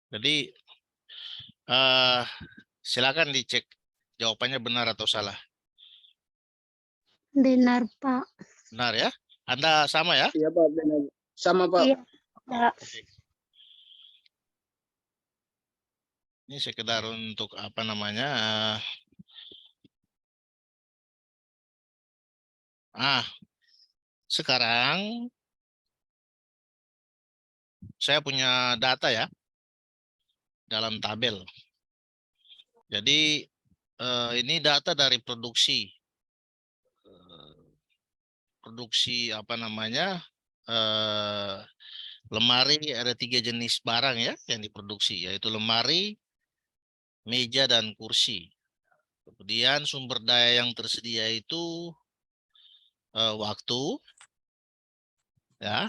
Jadi silakan dicek jawabannya benar atau salah. Benar, Pak. Benar ya? Anda sama ya? Iya Pak, benar. Sama Pak. Iya, Pak. Ini sekedar untuk apa namanya? Sekarang saya punya data ya dalam tabel. Jadi ini data dari produksi. Produksi apa namanya? Lemari ada 3 jenis barang ya yang diproduksi, yaitu lemari, meja, dan kursi. Kemudian sumber daya yang tersedia itu waktu ya,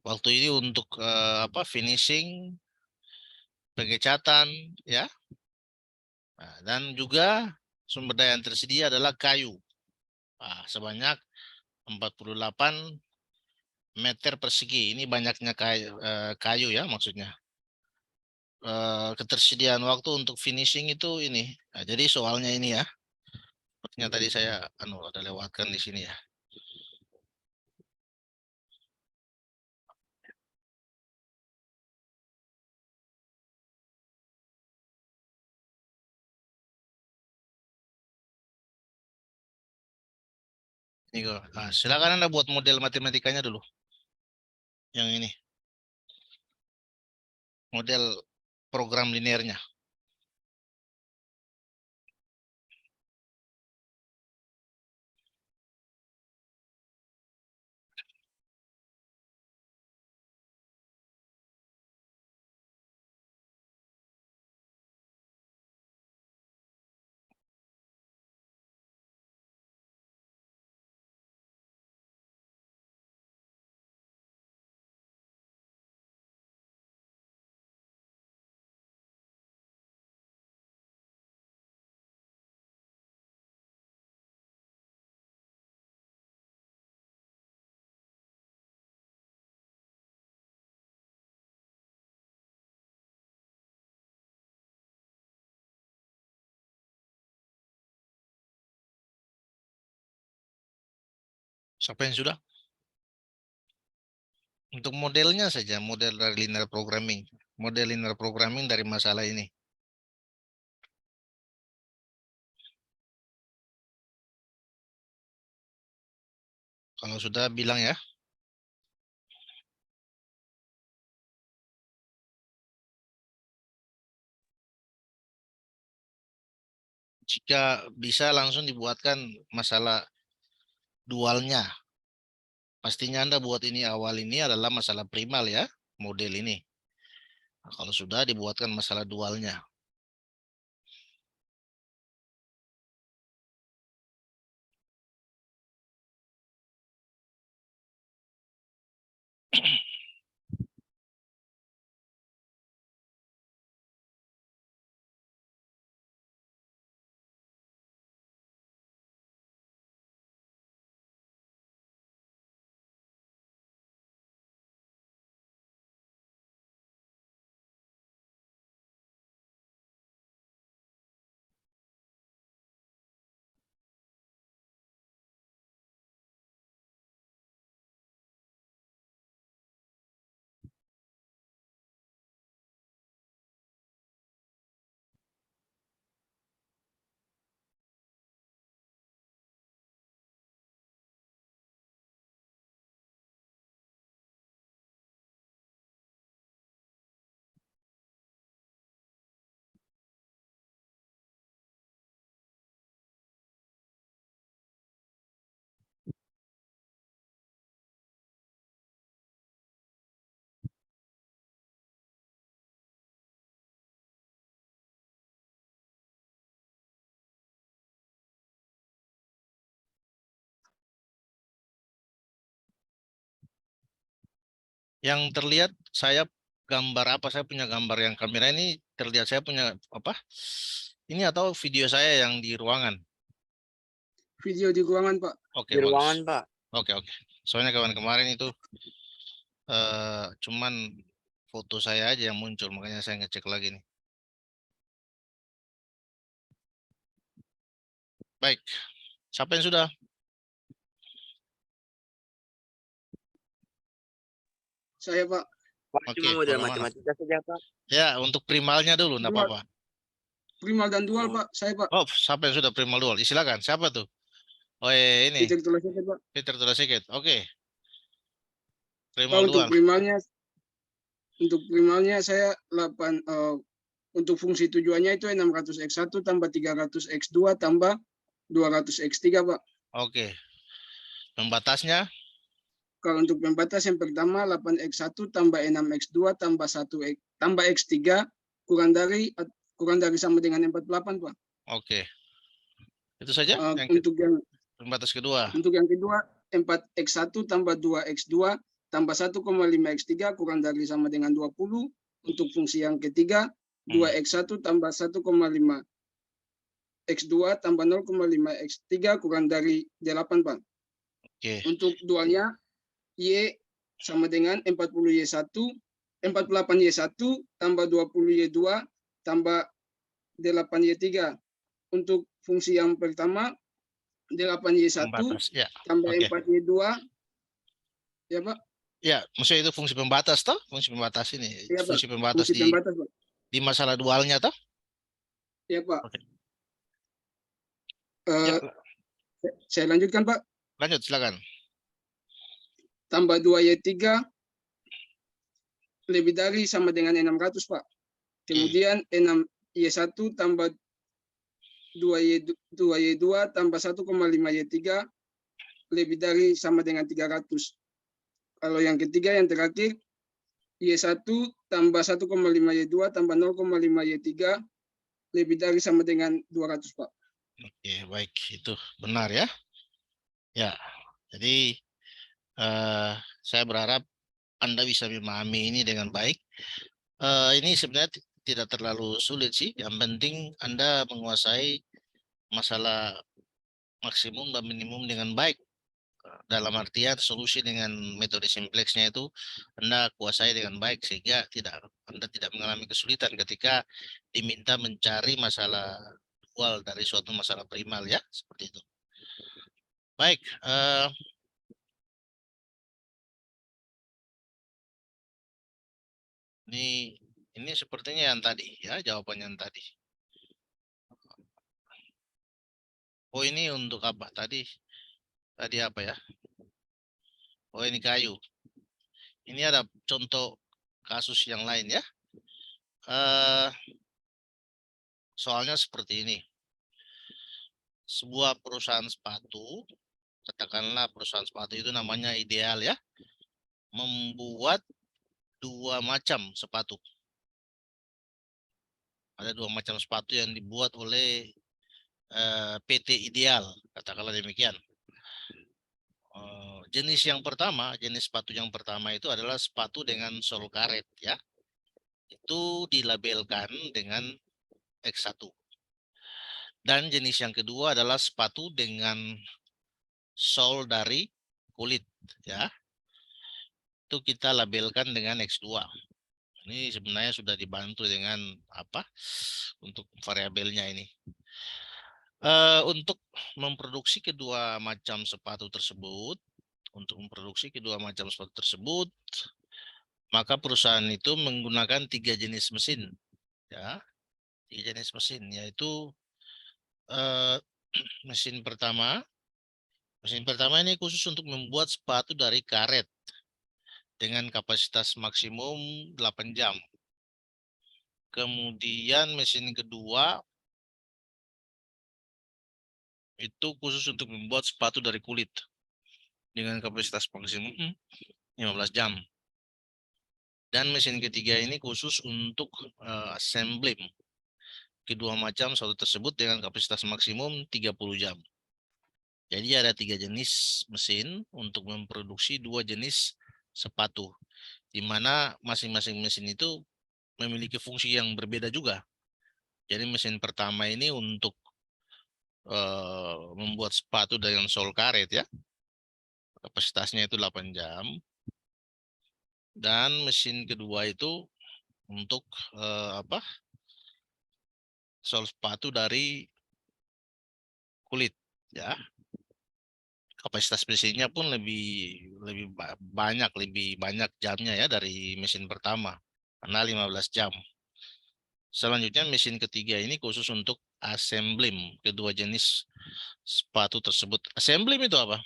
waktu ini untuk apa, finishing, pengecatan ya. Nah, dan juga sumber daya yang tersedia adalah kayu. Sebanyak 48 meter persegi. Ini banyaknya kayu ya maksudnya. Ketersediaan waktu untuk finishing itu ini. Nah, jadi soalnya ini ya. Sepertinya tadi saya ada lewatkan di sini ya. Ini silakan Anda buat model matematikanya dulu. Yang ini. Model program linearnya. Siapa yang sudah? Untuk modelnya saja, model dari linear programming. Model linear programming dari masalah ini. Kalau sudah bilang ya. Jika bisa langsung dibuatkan masalah dualnya. Pastinya Anda buat ini awal ini adalah masalah primal ya, model ini. Nah, kalau sudah dibuatkan masalah dualnya. Yang terlihat saya gambar apa? Saya punya gambar yang kamera ini terlihat saya punya apa? Ini atau video saya yang di ruangan? Video di ruangan Pak. Oke, Di bagus. ruangan, Pak. Oke. Soalnya kawan kemarin itu Cuman foto saya aja yang muncul, makanya saya ngecek lagi nih. Baik, siapa yang sudah? Saya Pak. Pak, Oke, cuma model mana-mana. matematika saja, Pak. Ya, untuk primalnya dulu, enggak Primal, apa-apa. primal dan dual Oh, Pak. Saya Pak. Oh, siapa yang sudah primal dual? Silakan, siapa tuh? Oh, ini, Peter Tulaseke Pak. Peter Tulasekit. Oke, Pak primal dual. untuk primalnya saya 8 untuk fungsi tujuannya itu 600x1 tambah 300x2 tambah 200x3 Pak. Oke, pembatasnya. Kalau untuk pembatas yang pertama 8x1 tambah 6x2 tambah 1 tambah x3 kurang dari sama dengan 48 Pak. Oke, itu saja. Pembatas kedua. Untuk yang kedua 4x1 tambah 2x2 tambah 1,5x3 kurang dari sama dengan 20. Untuk fungsi yang ketiga 2x1 tambah 1,5 x2 tambah 0,5 x3 kurang dari 8 Pak. Oke. Untuk dualnya Y sama dengan 40Y1 48Y1 tambah 20Y2 tambah 8Y3. Untuk fungsi yang pertama 8Y1 Pembatas, ya. tambah Oke. 4Y2 ya Pak. Ya, maksudnya itu fungsi pembatas toh? Fungsi pembatas ini. Ya Pak. Fungsi pembatas Fungsi pembatas Pak. di masalah dualnya toh? Ya Pak. Oke. Ya. Saya lanjutkan Pak. Lanjut, silakan. Tambah 2Y3 lebih dari sama dengan 600 Pak. Kemudian 6Y1 tambah 2Y2 tambah 1,5Y3 lebih dari sama dengan 300. Kalau yang ketiga yang terakhir Y1 tambah 1,5Y2 tambah 0,5Y3 lebih dari sama dengan 200 Pak. Oke, baik, itu benar ya. Ya, jadi saya berharap Anda bisa memahami ini dengan baik. Ini sebenarnya tidak terlalu sulit sih. Yang penting Anda menguasai masalah maksimum dan minimum dengan baik. Dalam artian solusi dengan metode simplexnya itu Anda kuasai dengan baik sehingga Anda tidak mengalami kesulitan ketika diminta mencari masalah dual dari suatu masalah primal ya, seperti itu. Baik, ini sepertinya yang tadi ya, jawabannya yang tadi. Oh, ini untuk apa tadi? Tadi apa ya? Oh, ini kayu. Ini ada contoh kasus yang lain ya. Soalnya seperti ini. Sebuah perusahaan sepatu, katakanlah perusahaan sepatu itu namanya Ideal ya, membuat dua macam sepatu. Ada dua macam sepatu yang dibuat oleh PT Ideal, katakanlah demikian. Jenis sepatu yang pertama itu adalah sepatu dengan sol karet ya. Itu dilabelkan dengan X1. Dan jenis yang kedua adalah sepatu dengan sol dari kulit ya. Itu kita labelkan dengan X2. Ini sebenarnya sudah dibantu dengan apa? Untuk variabelnya ini. Untuk memproduksi kedua macam sepatu tersebut, maka perusahaan itu menggunakan 3 jenis mesin, ya, 3 jenis mesin, yaitu mesin pertama ini khusus untuk membuat sepatu dari karet dengan kapasitas maksimum 8 jam. Kemudian mesin kedua itu khusus untuk membuat sepatu dari kulit dengan kapasitas maksimum 15 jam. Dan mesin ketiga ini khusus untuk assembling kedua macam sepatu tersebut dengan kapasitas maksimum 30 jam. Jadi ada 3 jenis mesin untuk memproduksi 2 jenis sepatu, di mana masing-masing mesin itu memiliki fungsi yang berbeda juga. Jadi mesin pertama ini untuk membuat sepatu dengan sol karet ya, kapasitasnya itu 8 jam. Dan mesin kedua itu untuk sol sepatu dari kulit, ya. Kapasitas mesinnya pun lebih banyak jamnya ya dari mesin pertama, karena 15 jam. Selanjutnya mesin ketiga ini khusus untuk assemblim kedua jenis sepatu tersebut. Assemblim itu apa?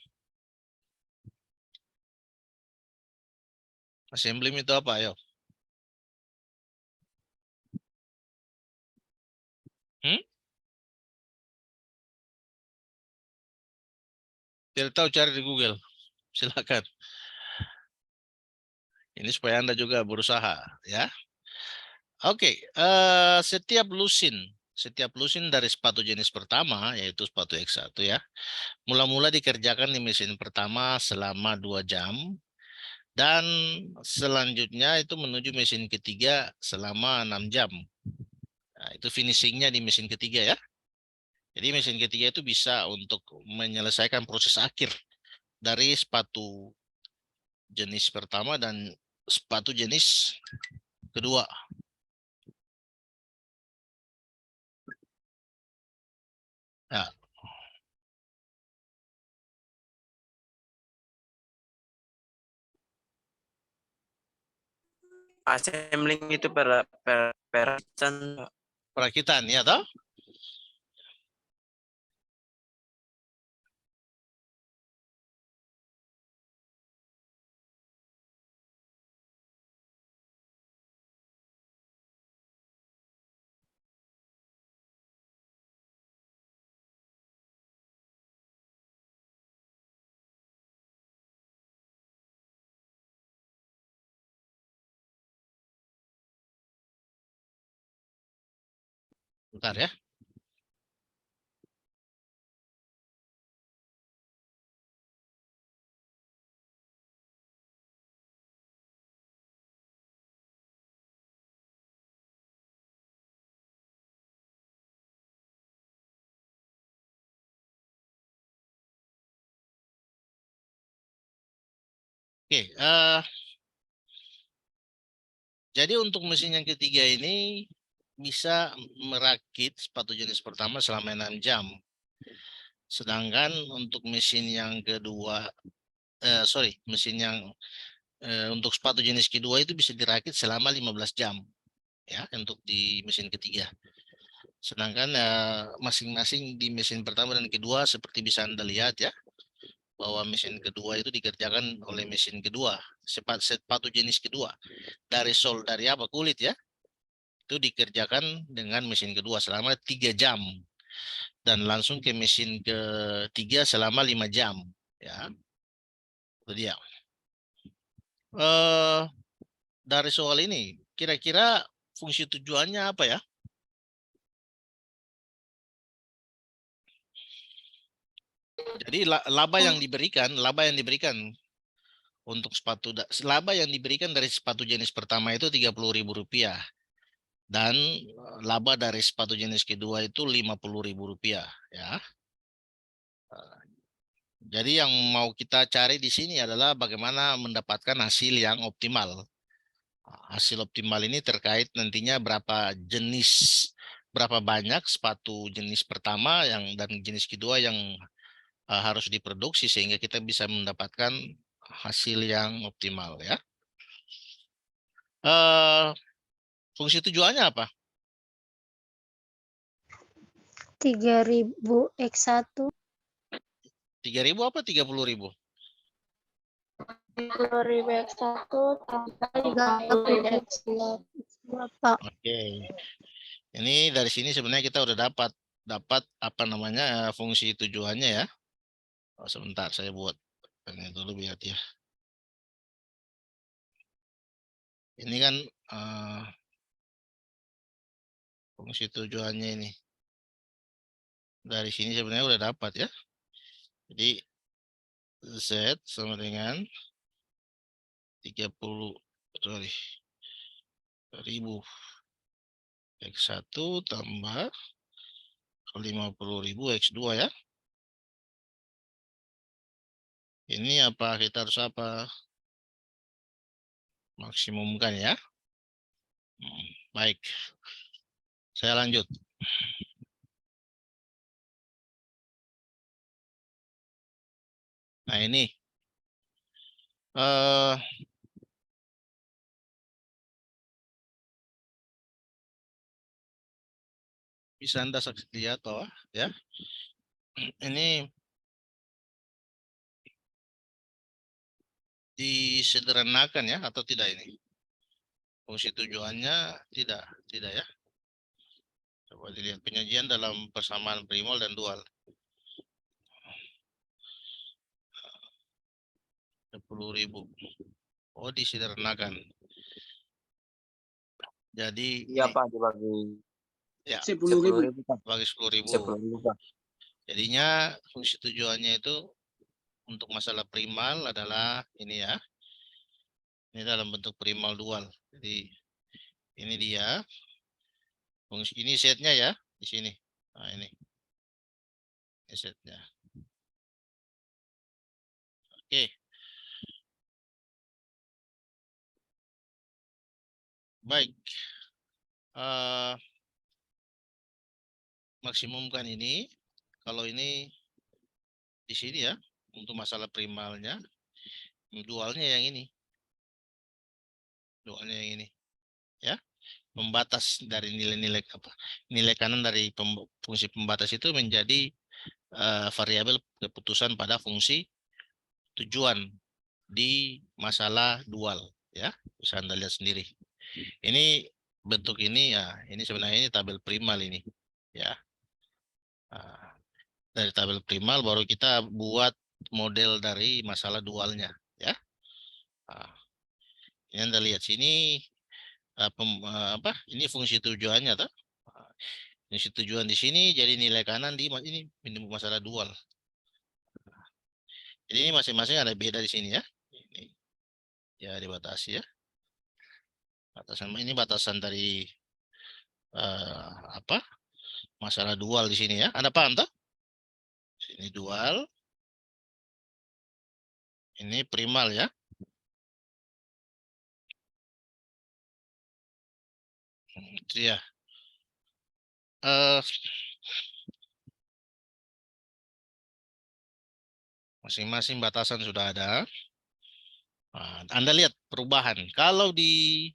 Assemblim itu apa, ayo? Tidak tahu, cari di Google. Silakan. Ini supaya Anda juga berusaha, ya. Oke, setiap lusin dari sepatu jenis pertama, yaitu sepatu X1 ya, mula-mula dikerjakan di mesin pertama selama 2 jam, dan selanjutnya itu menuju mesin ketiga selama 6 jam. Nah, itu finishingnya di mesin ketiga ya. Jadi mesin ketiga itu bisa untuk menyelesaikan proses akhir dari sepatu jenis pertama dan sepatu jenis kedua. Nah, Assembling itu perakitan. perakitan ya toh? Bentar ya. Oke, jadi untuk mesin yang ketiga ini bisa merakit sepatu jenis pertama selama 6 jam. Sedangkan untuk mesin yang kedua, mesin yang untuk sepatu jenis kedua itu bisa dirakit selama 15 jam ya untuk di mesin ketiga. Sedangkan masing-masing di mesin pertama dan kedua seperti bisa Anda lihat ya, bahwa mesin kedua itu dikerjakan oleh mesin kedua, sepatu jenis kedua dari dari apa, kulit ya, itu dikerjakan dengan mesin kedua selama 3 jam dan langsung ke mesin ketiga selama 5 jam ya. Itu dia. Dari soal ini kira-kira fungsi tujuannya apa ya? Jadi laba yang diberikan untuk laba yang diberikan dari sepatu jenis pertama itu Rp30.000 dan laba dari sepatu jenis kedua itu Rp50.000 ya. Jadi yang mau kita cari di sini adalah bagaimana mendapatkan hasil yang optimal. Hasil optimal ini terkait nantinya berapa banyak sepatu jenis pertama dan jenis kedua yang harus diproduksi sehingga kita bisa mendapatkan hasil yang optimal ya. Fungsi tujuannya apa? 3.000 X1. 3.000 apa 30.000? 30.000 X1 tambah 30.000 X2. Oke. Ini dari sini sebenarnya kita udah dapat apa namanya fungsi tujuannya ya. Sebentar saya buat ini dulu biar ya. Ini kan fungsi tujuannya ini. Dari sini sebenarnya udah dapat ya. Jadi Z sama dengan 30.000 X1 tambah 50.000 X2 ya. Ini apa kita harus apa? maksimumkan ya. Baik. Saya lanjut. Nah, ini bisa Anda lihat bahwa ya. Ini disederhanakan ya atau tidak ini? Fungsi tujuannya tidak ya. Coba dilihat penyajian dalam persamaan primal dan dual. 10.000. Oh, disederhanakan. Jadi Iya ini, Pak, dibagi ya 10.000. 10.000 Pak. bagi 10.000. 10.000 Pak. Jadinya fungsi tujuannya itu untuk masalah primal adalah ini ya. Ini dalam bentuk primal dual. Jadi ini dia. Fungsi ini setnya ya di sini. Nah, ini setnya. Oke. Baik. Maksimumkan ini. Kalau ini di sini ya untuk masalah primalnya, dualnya yang ini. Dualnya yang ini. Ya. Pembatas dari nilai-nilai apa? Nilai kanan dari fungsi pembatas itu menjadi variabel keputusan pada fungsi tujuan di masalah dual ya. Bisa Anda lihat sendiri. Ini bentuk ini ya, ini sebenarnya ini tabel primal ini ya. Nah, dari tabel primal baru kita buat model dari masalah dualnya ya. Nah, ini Anda lihat sini ini fungsi tujuannya toh. Fungsi tujuan di sini jadi nilai kanan di ini minimum masalah dual. Jadi ini masing-masing ada beda di sini ya. Ini ya dibatasi ya. Batasan ini batasan dari masalah dual di sini ya. Anda paham toh? Ini dual. Ini primal ya. Itu ya. Masing-masing batasan sudah ada. Nah, Anda lihat perubahan. Kalau di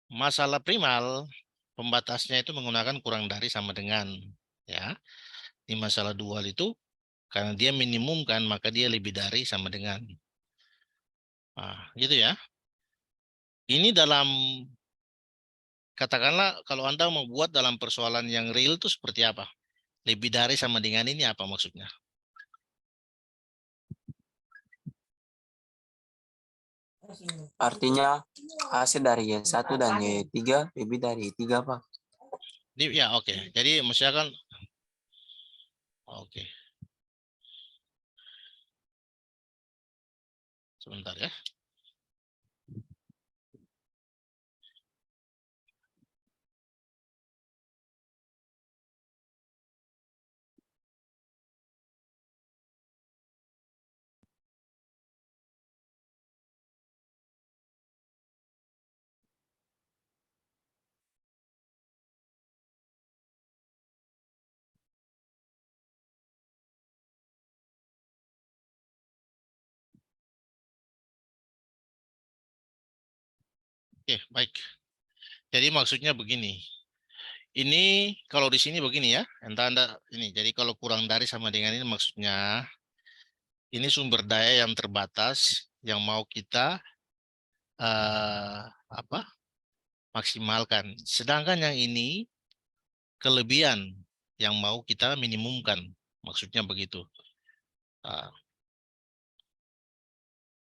masalah primal, pembatasnya itu menggunakan kurang dari sama dengan. Ya. Di masalah dual itu, karena dia minimum kan, maka dia lebih dari sama dengan. Nah, gitu ya. Ini dalam, katakanlah kalau Anda mau buat dalam persoalan yang real itu seperti apa? Lebih dari sama dengan ini apa maksudnya? Artinya AC dari Y1 dan Y3 lebih dari 3 Pak. Ya oke. Jadi misalkan oke. Sebentar ya. Oke, baik. Jadi maksudnya begini. Ini kalau di sini begini ya. Anda ini. Jadi kalau kurang dari sama dengan ini maksudnya ini sumber daya yang terbatas yang mau kita maksimalkan. Sedangkan yang ini kelebihan yang mau kita minimumkan. Maksudnya begitu. Nah,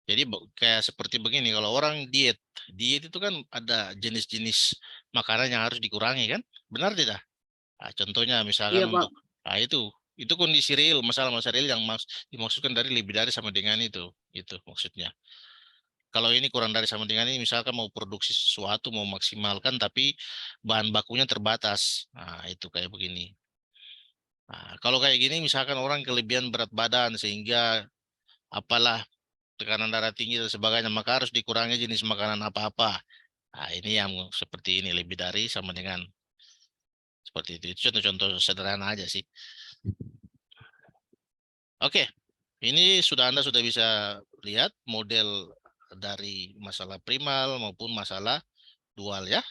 jadi kayak seperti begini, kalau orang diet itu kan ada jenis-jenis makanan yang harus dikurangi kan? Benar tidak? Nah, contohnya misalkan Iya, Pak. untuk itu kondisi real, masalah-masalah real yang dimaksudkan dari lebih dari sama dengan itu maksudnya. Kalau ini kurang dari sama dengan ini, misalkan mau produksi sesuatu, mau maksimalkan, tapi bahan bakunya terbatas. Nah, itu kayak begini. Nah, kalau kayak gini, misalkan orang kelebihan berat badan sehingga apalah tekanan darah tinggi dan sebagainya, maka harus dikurangi jenis makanan apa-apa. Nah, ini yang seperti ini, lebih dari sama dengan seperti itu. Itu contoh-contoh sederhana aja sih. Oke, ini Anda sudah bisa lihat model dari masalah primal maupun masalah dual ya.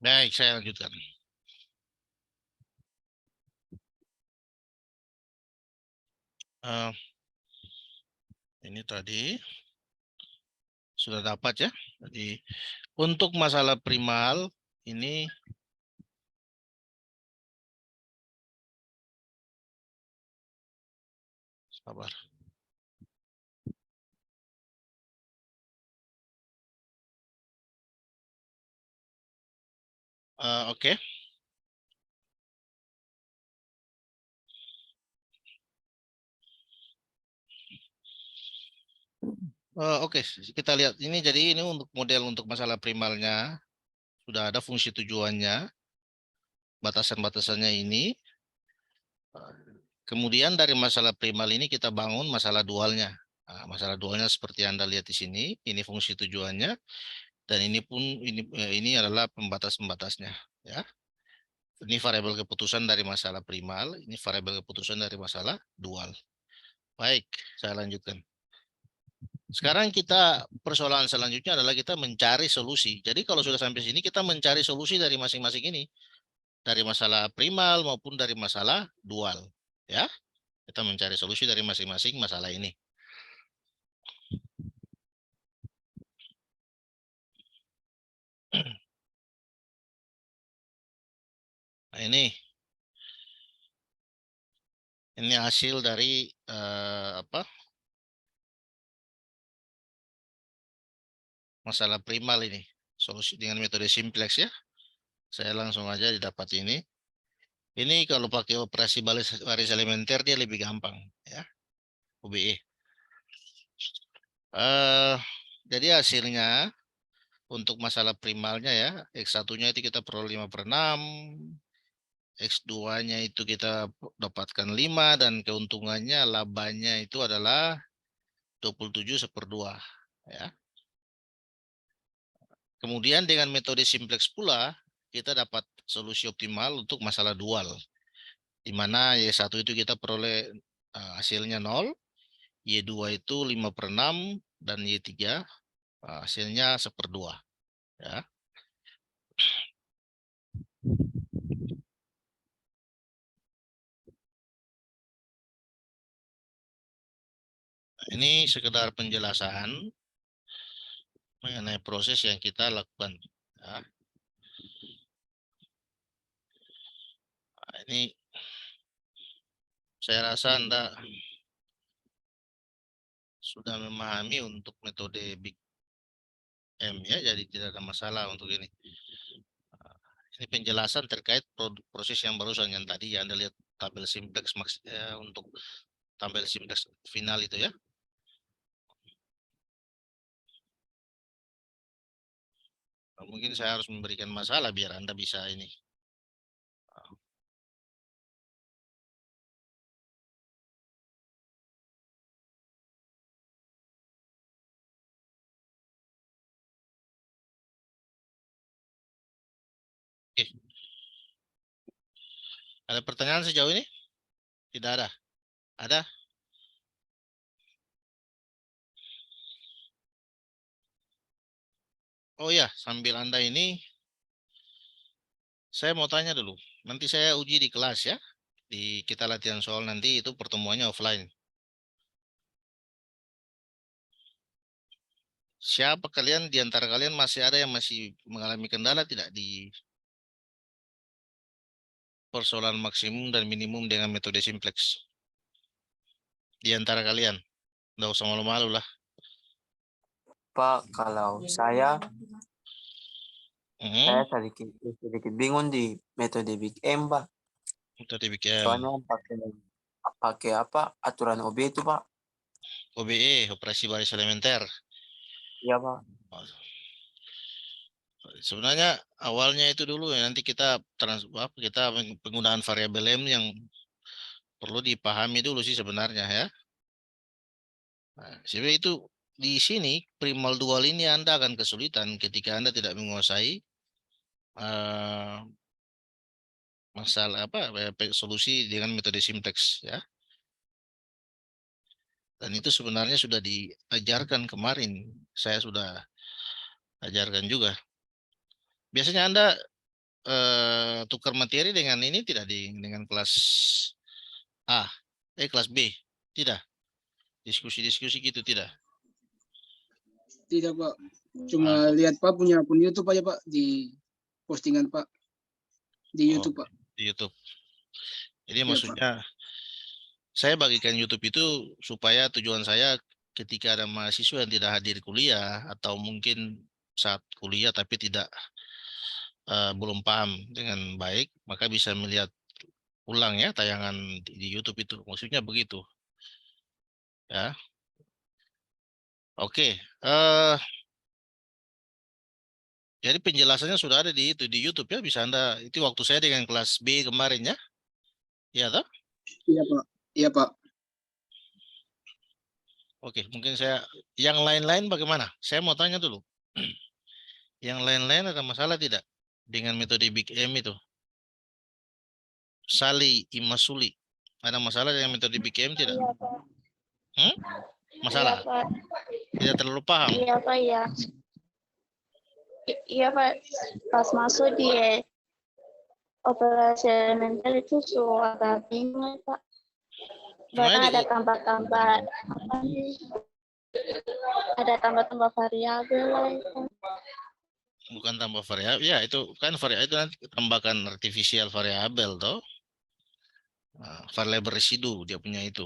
Baik, saya lanjutkan. Ini tadi sudah dapat ya. Jadi untuk masalah primal ini sabar. Oke. Oke, kita lihat ini. Jadi ini untuk model untuk masalah primalnya sudah ada fungsi tujuannya, batasan-batasannya ini. Kemudian dari masalah primal ini kita bangun masalah dualnya. Nah, masalah dualnya seperti Anda lihat di sini, ini fungsi tujuannya dan ini pun ini adalah pembatas-pembatasnya ya. Ini variabel keputusan dari masalah primal, ini variabel keputusan dari masalah dual. Baik, saya lanjutkan. Sekarang kita persoalan selanjutnya adalah kita mencari solusi. Jadi kalau sudah sampai sini kita mencari solusi dari masing-masing ini. Dari masalah primal maupun dari masalah dual. Ya, kita mencari solusi dari masing-masing masalah ini. Nah, ini hasil dari masalah primal ini. Solusi dengan metode simplex ya. Saya langsung aja didapat ini. Ini kalau pakai operasi baris elementer dia lebih gampang ya. OBE. Jadi hasilnya untuk masalah primalnya ya, X1-nya itu kita peroleh 5/6, X2-nya itu kita dapatkan 5 dan keuntungannya labanya itu adalah 27/2 ya. Kemudian dengan metode simplex pula kita dapat solusi optimal untuk masalah dual. Di mana Y1 itu kita peroleh hasilnya 0, Y2 itu 5/6 dan Y3 hasilnya 1/2 ya. Ini sekedar penjelasan mengenai proses yang kita lakukan ya. Nah, ini saya rasa Anda sudah memahami untuk metode Big M ya, jadi tidak ada masalah untuk ini. Ini penjelasan terkait proses yang barusan yang tadi ya, Anda lihat tabel simplex untuk tabel simplex final itu ya. Mungkin saya harus memberikan masalah biar Anda bisa ini. Oke. Ada pertanyaan sejauh ini? Tidak ada. Ada? Oh ya, sambil Anda ini saya mau tanya dulu. Nanti saya uji di kelas ya. Kita latihan soal nanti itu pertemuannya offline. Siapa kalian di antara kalian masih ada yang masih mengalami kendala tidak di persoalan maksimum dan minimum dengan metode simplex? Di antara kalian, nggak usah malu-malu lah. Pak, kalau saya Saya sedikit bingung di metode Big M, Pak. Metode Big M. Soalnya pakai apa aturan OB itu, Pak. OBE, operasi baris elementer. Iya, Pak. Sebenarnya awalnya itu dulu ya, nanti kita penggunaan variabel M yang perlu dipahami dulu sih sebenarnya ya. Nah, sebenarnya itu di sini primal dual ini Anda akan kesulitan ketika Anda tidak menguasai masalah solusi dengan metode simpleks ya. Dan itu sebenarnya sudah diajarkan kemarin. Saya sudah ajarkan juga. Biasanya Anda tukar materi dengan ini tidak dengan kelas A, kelas B, tidak. Diskusi-diskusi gitu tidak. Tidak, Pak. Cuma lihat Pak punya akun YouTube aja, Pak, di postingan Pak di YouTube, Pak. Di YouTube. Jadi Ya, maksudnya saya bagikan YouTube itu supaya tujuan saya ketika ada mahasiswa yang tidak hadir kuliah atau mungkin saat kuliah tapi belum paham dengan baik, maka bisa melihat ulang ya tayangan di YouTube itu. Maksudnya begitu. Ya. Oke. Jadi penjelasannya sudah ada di YouTube ya, bisa Anda itu waktu saya dengan kelas B kemarin ya. Iya toh? Iya, Pak. Iya, Pak. Oke, mungkin yang lain-lain bagaimana? Saya mau tanya dulu. Yang lain-lain ada masalah tidak dengan metode Big M itu? Sali, Imasuli. Ada masalah dengan metode Big M tidak? Iya, Pak. Masalah? Iya, Pak. Tidak terlalu paham? Iya, Pak, iya. Iya, Pak. Pas masuk di operasi elementer itu agak bingung, Pak. Bahkan ada tambah-tambah apa nih? Ada tambah-tambah variabel lah itu. Bukan tambah variabel, ya itu kan variabel itu nanti tambahkan artificial variabel toh. Variabel residu dia punya itu.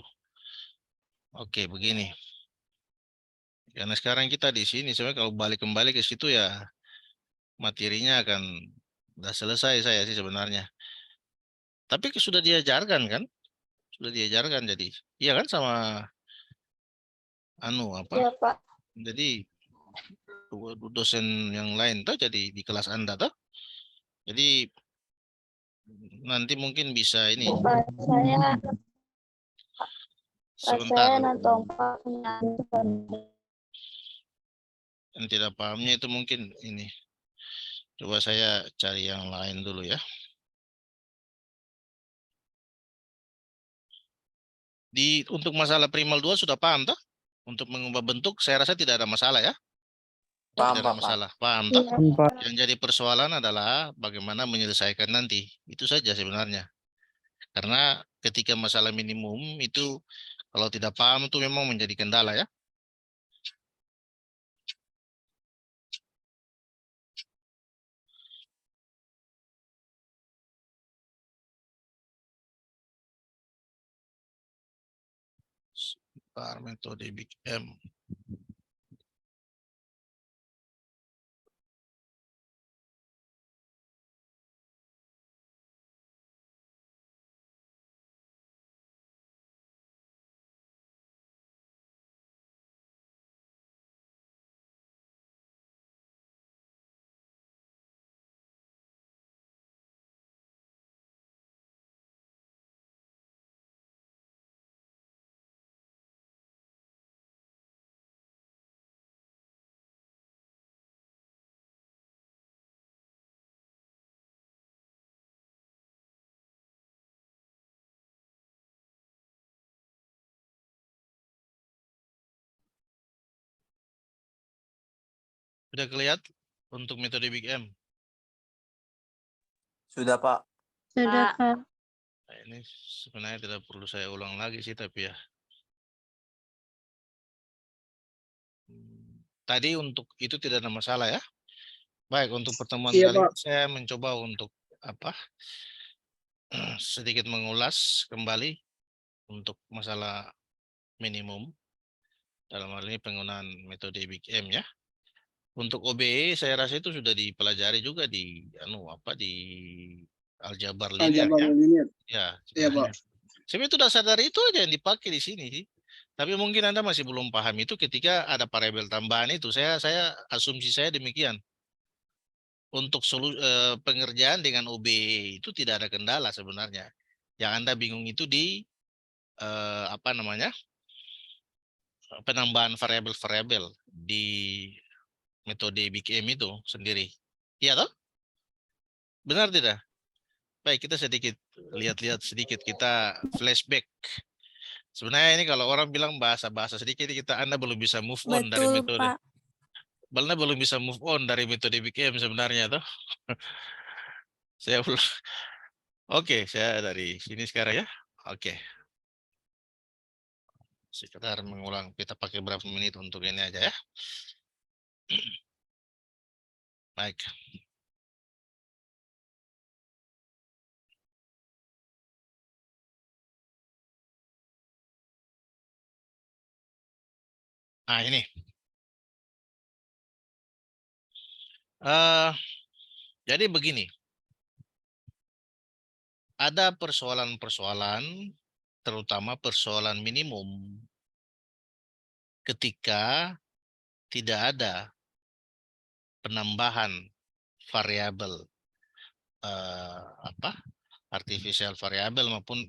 Oke, begini. Karena sekarang kita di sini sebenarnya kalau balik kembali ke situ ya materinya akan udah selesai saya sih sebenarnya. Tapi sudah diajarkan kan? Sudah diajarkan jadi. Iya kan sama apa? Iya, Pak. Jadi dosen yang lain tuh jadi di kelas Anda tuh. Jadi nanti mungkin bisa ini. Pak, Sebentar. saya nonton Pak punya Yang tidak pahamnya itu mungkin ini. Coba saya cari yang lain dulu ya. Untuk masalah primal 2 sudah paham toh? Untuk mengubah bentuk saya rasa tidak ada masalah ya. Paham, Tidak ada Pak. masalah. Paham toh? Iya. Yang jadi persoalan adalah bagaimana menyelesaikan nanti. Itu saja sebenarnya. Karena ketika masalah minimum itu kalau tidak paham itu memang menjadi kendala ya. Metode Big M. Sudah kelihatan untuk metode Big M? Sudah, Pak. Sudah, Pak. Nah, ini sebenarnya tidak perlu saya ulang lagi sih tapi ya. Tadi untuk itu tidak ada masalah ya. Baik, untuk pertemuan Iya, kali Pak. ini saya mencoba untuk sedikit mengulas kembali untuk masalah minimum dalam hal ini penggunaan metode Big M ya. Untuk OBE saya rasa itu sudah dipelajari juga di di aljabar linear Aljabar ya. linear. Ya, Iya, sebenarnya. Pak. Sebenarnya itu dasar dari itu aja yang dipakai di sini sih. Tapi mungkin Anda masih belum paham itu ketika ada variabel tambahan itu. Saya asumsi saya demikian. Untuk pengerjaan dengan OBE itu tidak ada kendala sebenarnya. Yang Anda bingung itu di penambahan variabel-variabel di metode Big M itu sendiri. Iya toh? Benar tidak? Baik, kita sedikit lihat-lihat sedikit, kita flashback. Sebenarnya ini kalau orang bilang bahasa-bahasa sedikit, Anda belum bisa move on dari Betul, metode. Pak. Anda belum bisa move on dari metode Big M sebenarnya toh. Saya belum. Oke, saya dari sini sekarang ya. Oke. Sekitar mengulang, kita pakai berapa menit untuk ini aja ya. Baik. Nah ini. Jadi begini. Ada persoalan-persoalan, terutama persoalan minimum, ketika tidak ada penambahan variabel artificial variabel maupun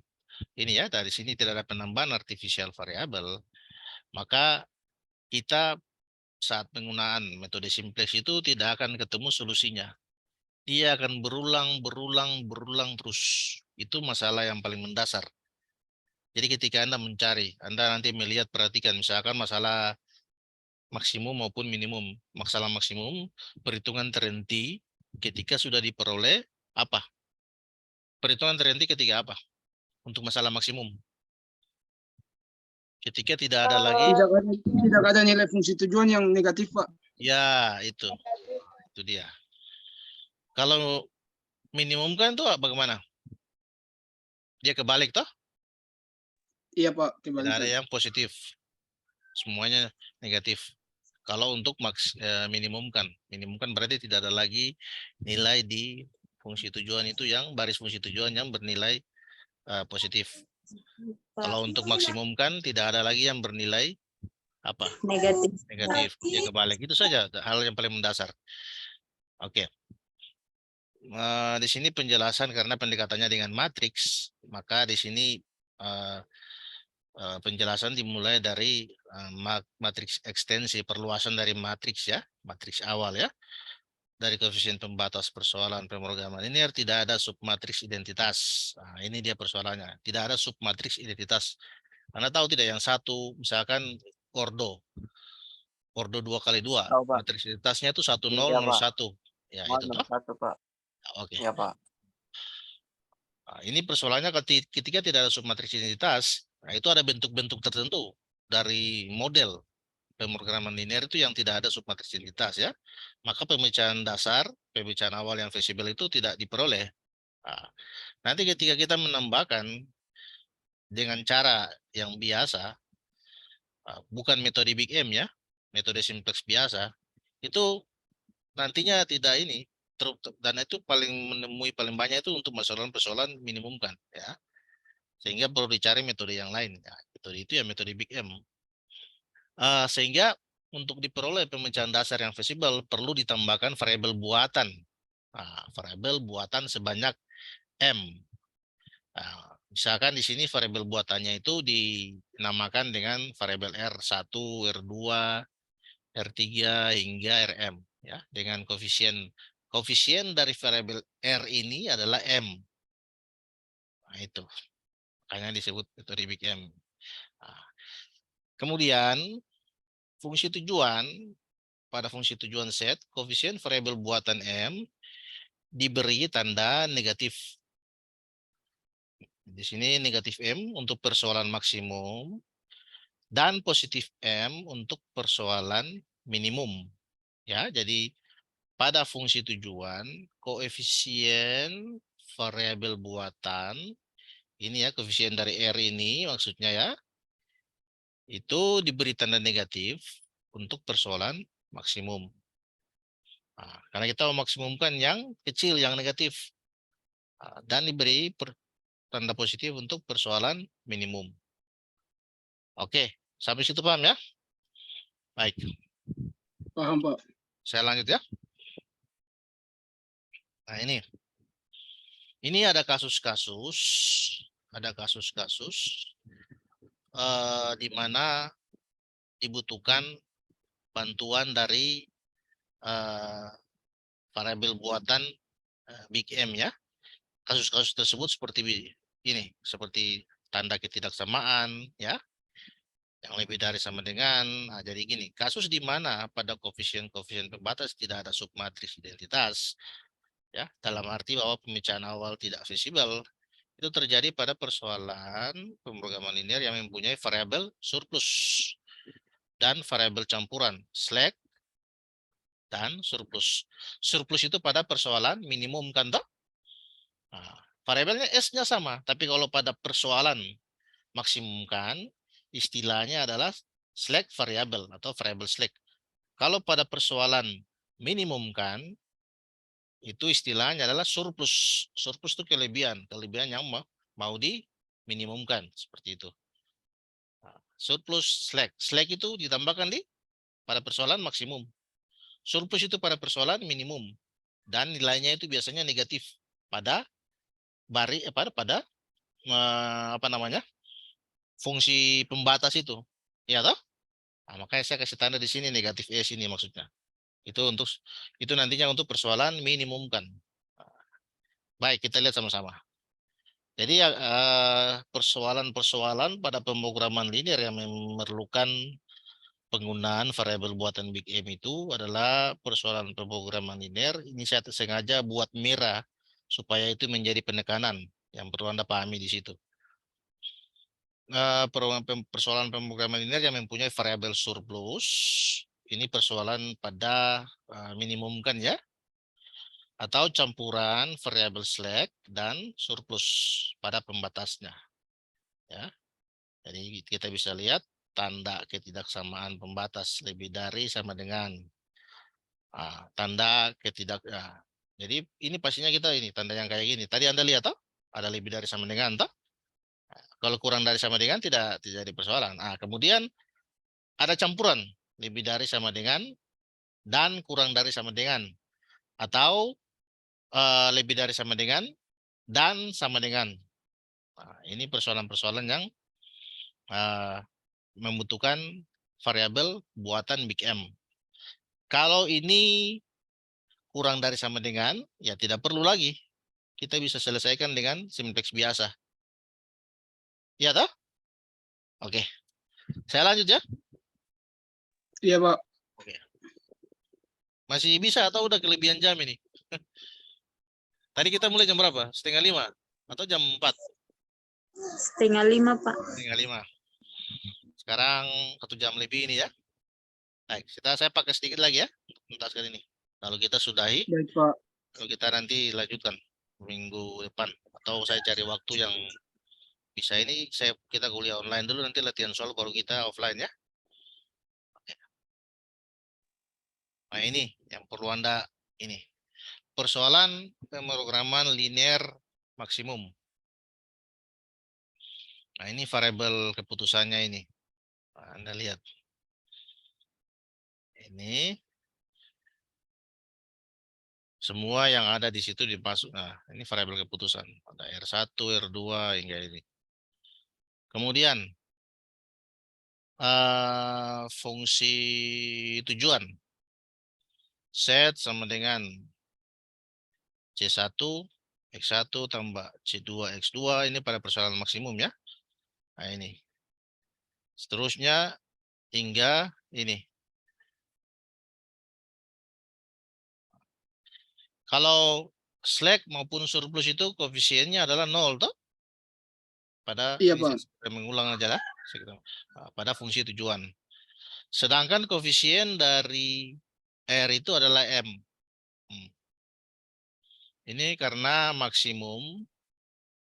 ini ya, dari sini tidak ada penambahan artificial variabel, maka kita saat penggunaan metode simplex itu tidak akan ketemu solusinya. Dia akan berulang terus. Itu masalah yang paling mendasar. Jadi ketika Anda mencari, Anda nanti melihat, perhatikan misalkan masalah maksimum maupun minimum. Masalah maksimum, perhitungan terhenti ketika sudah diperoleh apa? Perhitungan terhenti ketika apa? Untuk masalah maksimum. Ketika tidak ada lagi. Tidak ada nilai fungsi tujuan yang negatif, Pak. Ya, itu dia. Kalau minimum kan tuh bagaimana? Dia kebalik toh? Iya, Pak, Tidak ada kebalikan. yang positif. Semuanya negatif. Kalau untuk minimumkan berarti tidak ada lagi nilai di fungsi tujuan itu yang baris fungsi tujuan yang bernilai positif. Kalau untuk maksimumkan tidak ada lagi yang bernilai apa? Negatif. Dia kebalik. Itu saja hal yang paling mendasar. Oke. Di sini penjelasan karena pendekatannya dengan matriks, maka di sini penjelasan dimulai dari matriks ekstensi, perluasan dari matriks ya, matriks awal ya, dari koefisien pembatas persoalan pemrograman linear tidak ada submatriks identitas. Nah, ini dia persoalannya, tidak ada submatriks identitas. Anda tahu tidak yang satu, misalkan ordo 2x2, Tahu, Pak. matriks identitasnya itu 1 0 Iya, 0 Pak. 1. Ya, itu toh. 1, Pak. Oke. Iya, Pak. Nah, ini persoalannya ketika tidak ada submatriks identitas, nah itu ada bentuk-bentuk tertentu dari model pemrograman linear itu yang tidak ada submatriks identitas ya. Maka pemecahan dasar, pemecahan awal yang visible itu tidak diperoleh. Nah, nanti ketika kita menambahkan dengan cara yang biasa, bukan metode Big M ya, metode simplex biasa, itu nantinya tidak ini, dan itu menemui paling banyak itu untuk persoalan-persoalan minimum kan ya. Sehingga perlu dicari metode yang lain. Ya, metode itu ya metode Big M. Sehingga untuk diperoleh pemecahan dasar yang visible perlu ditambahkan variabel buatan. Variabel buatan sebanyak M. Misalkan di sini variabel buatannya itu dinamakan dengan variabel R1, R2, R3 hingga Rm ya, dengan koefisien dari variabel R ini adalah M. Nah, itu. Makanya disebut metode Big M. Kemudian fungsi tujuan, pada fungsi tujuan set, koefisien variabel buatan M diberi tanda negatif. Di sini negatif M untuk persoalan maksimum dan positif M untuk persoalan minimum. Ya, jadi pada fungsi tujuan, koefisien variabel buatan, ini ya koefisien dari R ini maksudnya ya, itu diberi tanda negatif untuk persoalan maksimum. Nah, karena kita memaksimumkan yang kecil, yang negatif. Dan diberi tanda positif untuk persoalan minimum. Oke, sampai situ paham ya? Baik, Paham, Pak. saya lanjut ya. Nah ini ada kasus-kasus, di mana dibutuhkan bantuan dari variabel buatan Big M ya. Kasus-kasus tersebut seperti ini, seperti tanda ketidaksamaan ya, yang lebih dari sama dengan. Nah, jadi gini, kasus di mana pada koefisien pembatas tidak ada submatriks identitas ya, dalam arti bahwa pemecahan awal tidak visible, itu terjadi pada persoalan pemrograman linear yang mempunyai variabel surplus dan variabel campuran slack dan surplus. Surplus itu pada persoalan minimum kan toh? Nah, variabelnya S-nya sama, tapi kalau pada persoalan maksimumkan, istilahnya adalah slack variabel atau variabel slack. Kalau pada persoalan minimumkan, itu istilahnya adalah surplus. Surplus itu kelebihan yang mau diminimumkan, seperti itu. Nah, surplus slack. Slack itu ditambahkan pada persoalan maksimum. Surplus itu pada persoalan minimum. Dan nilainya itu biasanya negatif pada fungsi pembatas itu, ya toh? Nah, makanya saya kasih tanda di sini negatif S ini maksudnya. Itu nantinya untuk persoalan minimumkan. Baik, kita lihat sama-sama. Jadi persoalan-persoalan pada pemrograman linear yang memerlukan penggunaan variabel buatan Big M itu adalah persoalan pemrograman linear. Ini saya sengaja buat merah supaya itu menjadi penekanan yang perlu Anda pahami di situ. Persoalan pemrograman linear yang mempunyai variabel surplus, ini persoalan pada minimumkan ya, atau campuran variabel slack dan surplus pada pembatasnya ya. Jadi kita bisa lihat tanda ketidaksamaan pembatas lebih dari sama dengan tanda jadi ini pastinya kita ini tanda yang kayak gini. Tadi Anda lihat toh? Ada lebih dari sama dengan toh? Kalau kurang dari sama dengan tidak jadi persoalan. Kemudian ada campuran lebih dari sama dengan dan kurang dari sama dengan, atau lebih dari sama dengan dan sama dengan. Nah, ini persoalan-persoalan yang membutuhkan variabel buatan Big M. Kalau ini kurang dari sama dengan, ya tidak perlu lagi. Kita bisa selesaikan dengan simplex biasa. Iya toh? Oke. Saya lanjut ya. Iya, Pak. Oke. Masih bisa atau udah kelebihan jam ini? Tadi kita mulai jam berapa? 4:30 atau jam 4? 4:30, Pak. 4:30. Sekarang 1 jam lebih ini ya. Baik, saya pakai sedikit lagi ya untuk kali ini. Lalu kita sudahi. Baik, Pak. Lalu kita nanti lanjutkan minggu depan, atau saya cari waktu yang bisa ini. Kita kuliah online dulu, nanti latihan soal baru kita offline ya. Nah ini yang perlu Anda ini. Persoalan pemrograman linear maksimum. Nah ini variabel keputusannya ini. Nah, Anda lihat. Ini semua yang ada di situ dimasuk. Nah, ini variabel keputusan. Ada R1, R2 hingga ini. Kemudian fungsi tujuan. Set sama dengan C1 X1 tambah C2 X2, ini pada persoalan maksimum ya. Nah ini. Seterusnya hingga ini. Kalau slack maupun surplus itu koefisiennya adalah 0 toh? Pada Iya, ini Pak. saya mengulang aja lah. Pada fungsi tujuan. Sedangkan koefisien dari R itu adalah M. Ini karena maksimum,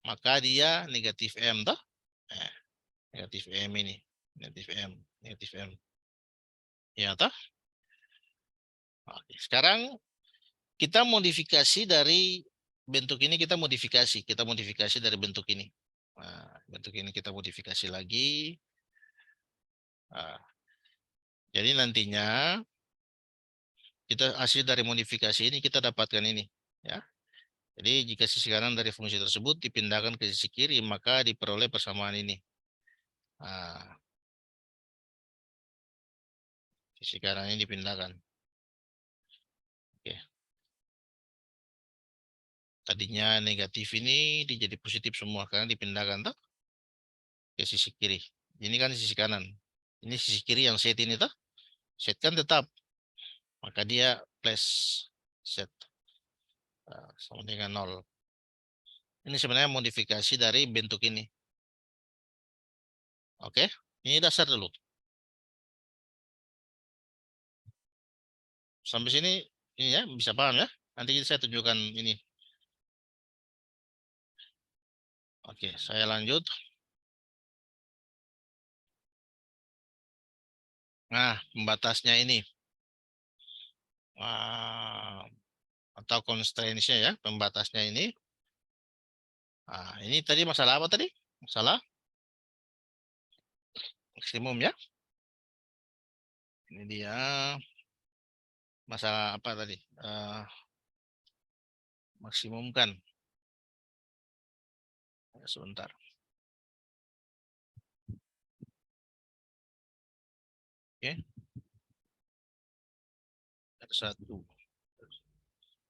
maka dia negatif M toh? Negatif M ini. Negatif M. Ya toh? Oke. Sekarang kita modifikasi dari bentuk ini, kita modifikasi dari bentuk ini. Nah, bentuk ini kita modifikasi lagi. Nah, jadi nantinya kita hasil dari modifikasi ini kita dapatkan ini, ya. Jadi jika sisi kanan dari fungsi tersebut dipindahkan ke sisi kiri, maka diperoleh persamaan ini. Nah, sisi kanan ini dipindahkan. Oke. Tadinya negatif ini jadi positif semua karena dipindahkan tuh ke sisi kiri. Ini kan sisi kanan. Ini sisi kiri yang set ini tuh. Set kan tetap. Maka dia plus set. Sama dengan 0. Ini sebenarnya modifikasi dari bentuk ini. Oke. Ini dasar dulu. Sampai sini ini ya bisa paham ya. Nanti saya tunjukkan ini. Oke, saya lanjut. Nah, pembatasnya ini. Atau constraints-nya ya, pembatasnya ini. Nah, ini tadi masalah apa tadi? Masalah maksimum ya. Ini dia masalah apa tadi? Maksimum kan. Sebentar. Oke. Ada satu.